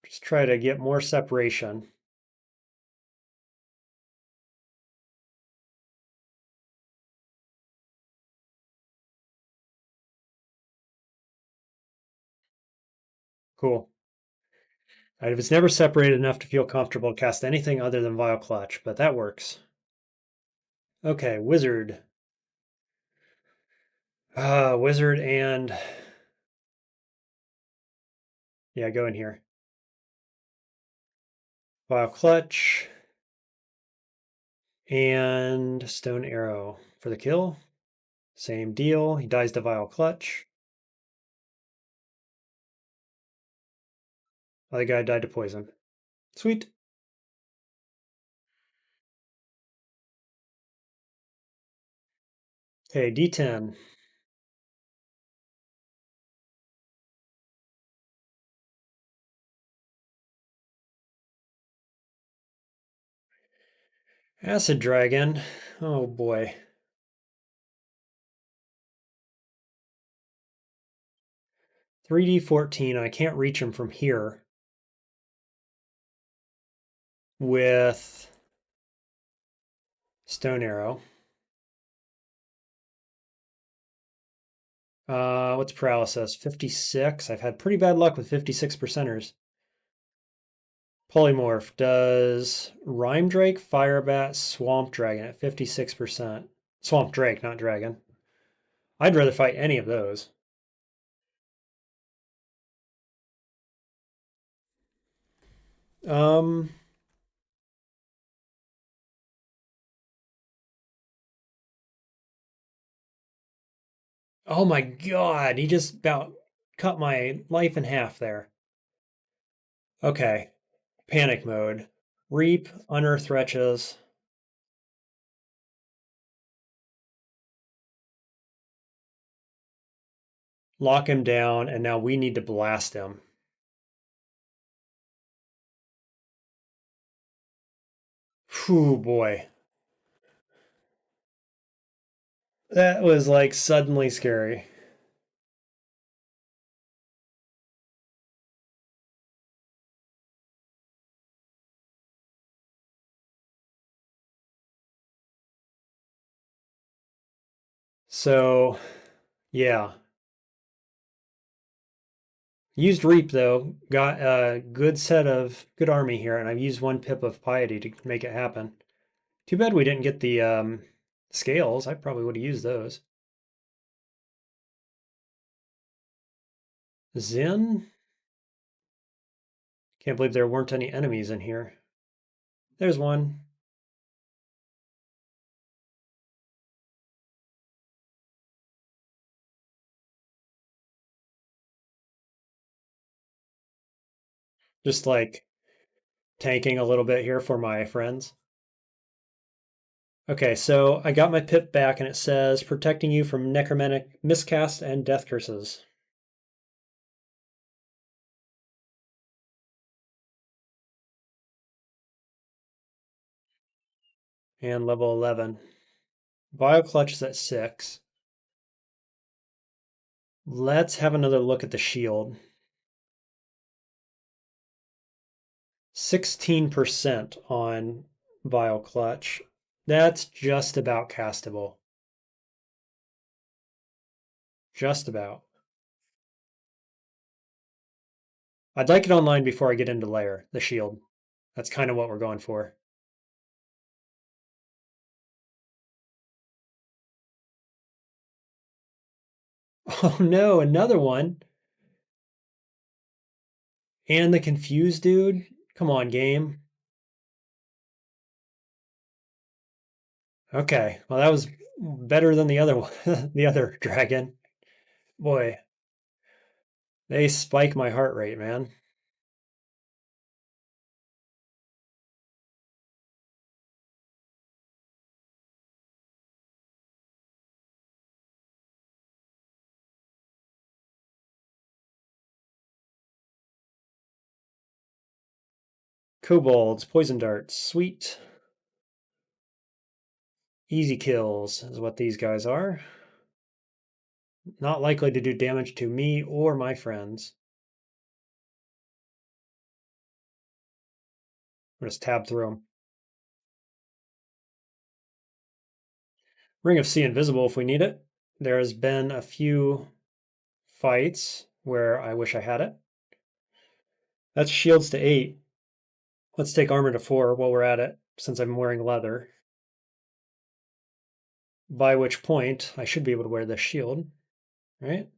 Just try to get more separation. Cool. I was never separated enough to feel comfortable to cast anything other than Vile Clutch, but that works. Okay, Wizard. Wizard and... Yeah, go in here. Vile Clutch. And Stone Arrow for the kill. Same deal. He dies to Vile Clutch. Other guy died to poison. Sweet. Okay, D10. Acid Dragon. Oh boy. $3D14. I can't reach him from here with Stone Arrow. What's paralysis? 56. I've had pretty bad luck with 56 percenters. Polymorph does Rhyme Drake, Firebat, Swamp Dragon at 56%. Swamp Drake, not Dragon. I'd rather fight any of those. Um, oh my god, he just about cut my life in half there. Okay, panic mode. Reap, Unearth Wretches. Lock him down, and now we need to blast him. Whew, boy. That was like suddenly scary. So, yeah. Used Reap though, got a good army here, and I've used one pip of Piety to make it happen. Too bad we didn't get the scales. I probably would have used those. Zen? Can't believe there weren't any enemies in here. There's one. Just like tanking a little bit here for my friends. Okay, so I got my pip back and it says protecting you from necromantic miscast and death curses. And level 11. Vile Clutch is at 6. Let's have another look at the shield. 16% on Vile Clutch. That's just about castable. Just about. I'd like it online before I get into layer, the shield. That's kind of what we're going for. Oh no, another one. And the confused dude? Come on, game. Okay, well that was better than the other one, the other dragon. Boy, they spike my heart rate, man. Kobolds, poison darts, sweet. Easy kills is what these guys are. Not likely to do damage to me or my friends. I'll just tab through them. Ring of Sea Invisible if we need it. There's been a few fights where I wish I had it. That's shields to 8. Let's take armor to 4 while we're at it, since I'm wearing leather. By which point, I should be able to wear this shield, right?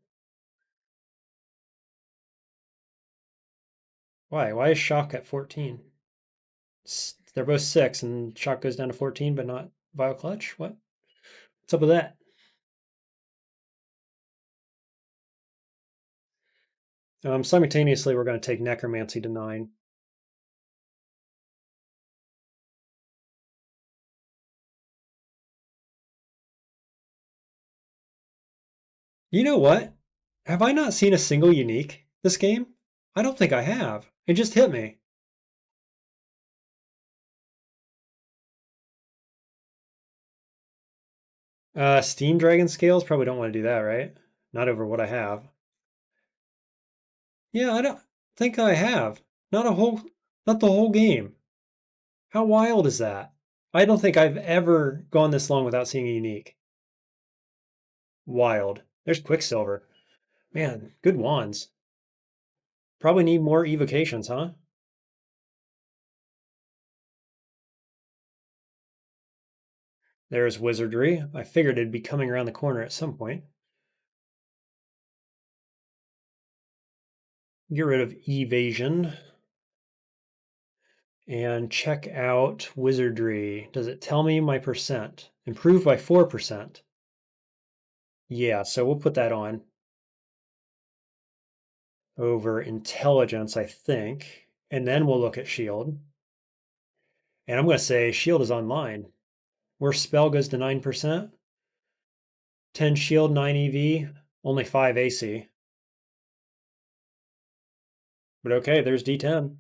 Why? Why is shock at 14? They're both 6, and shock goes down to 14, but not Vile Clutch? What? What's up with that? Simultaneously, we're going to take Necromancy to 9. You know what? Have I not seen a single unique this game? I don't think I have. It just hit me. Steam Dragon Scales, probably don't want to do that, right? Not over what I have. Yeah, I don't think I have. Not the whole game. How wild is that? I don't think I've ever gone this long without seeing a unique. Wild. There's Quicksilver. Man, good wands. Probably need more evocations, huh? There's Wizardry. I figured it'd be coming around the corner at some point. Get rid of Evasion. And check out Wizardry. Does it tell me my percent? Improved by 4%. Yeah, so we'll put that on over Intelligence, I think. And then we'll look at Shield. And I'm going to say Shield is online. Where Spell goes to 9%. 10 Shield, 9 EV, only 5 AC. But okay, there's D10.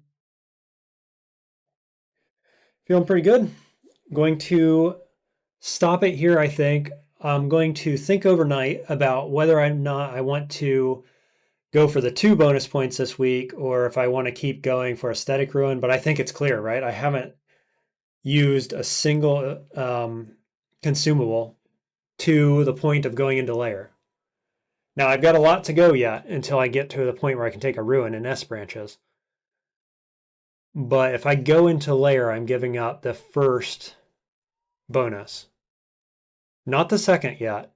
Feeling pretty good. Going to stop it here, I think. I'm going to think overnight about whether or not I want to go for the 2 bonus points this week or if I want to keep going for Ascetic Rune. But I think it's clear, right? I haven't used a single consumable to the point of going into layer. Now, I've got a lot to go yet until I get to the point where I can take a Ruin and S branches. But if I go into layer, I'm giving up the first bonus. Not the second yet.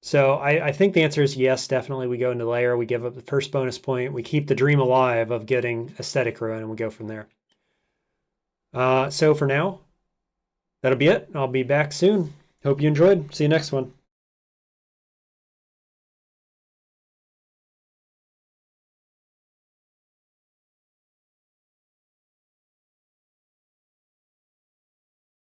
So I think the answer is yes, definitely. We go into layer, we give up the first bonus point, we keep the dream alive of getting Ascetic Rune, and we go from there. So for now, that'll be it. I'll be back soon. Hope you enjoyed. See you next one.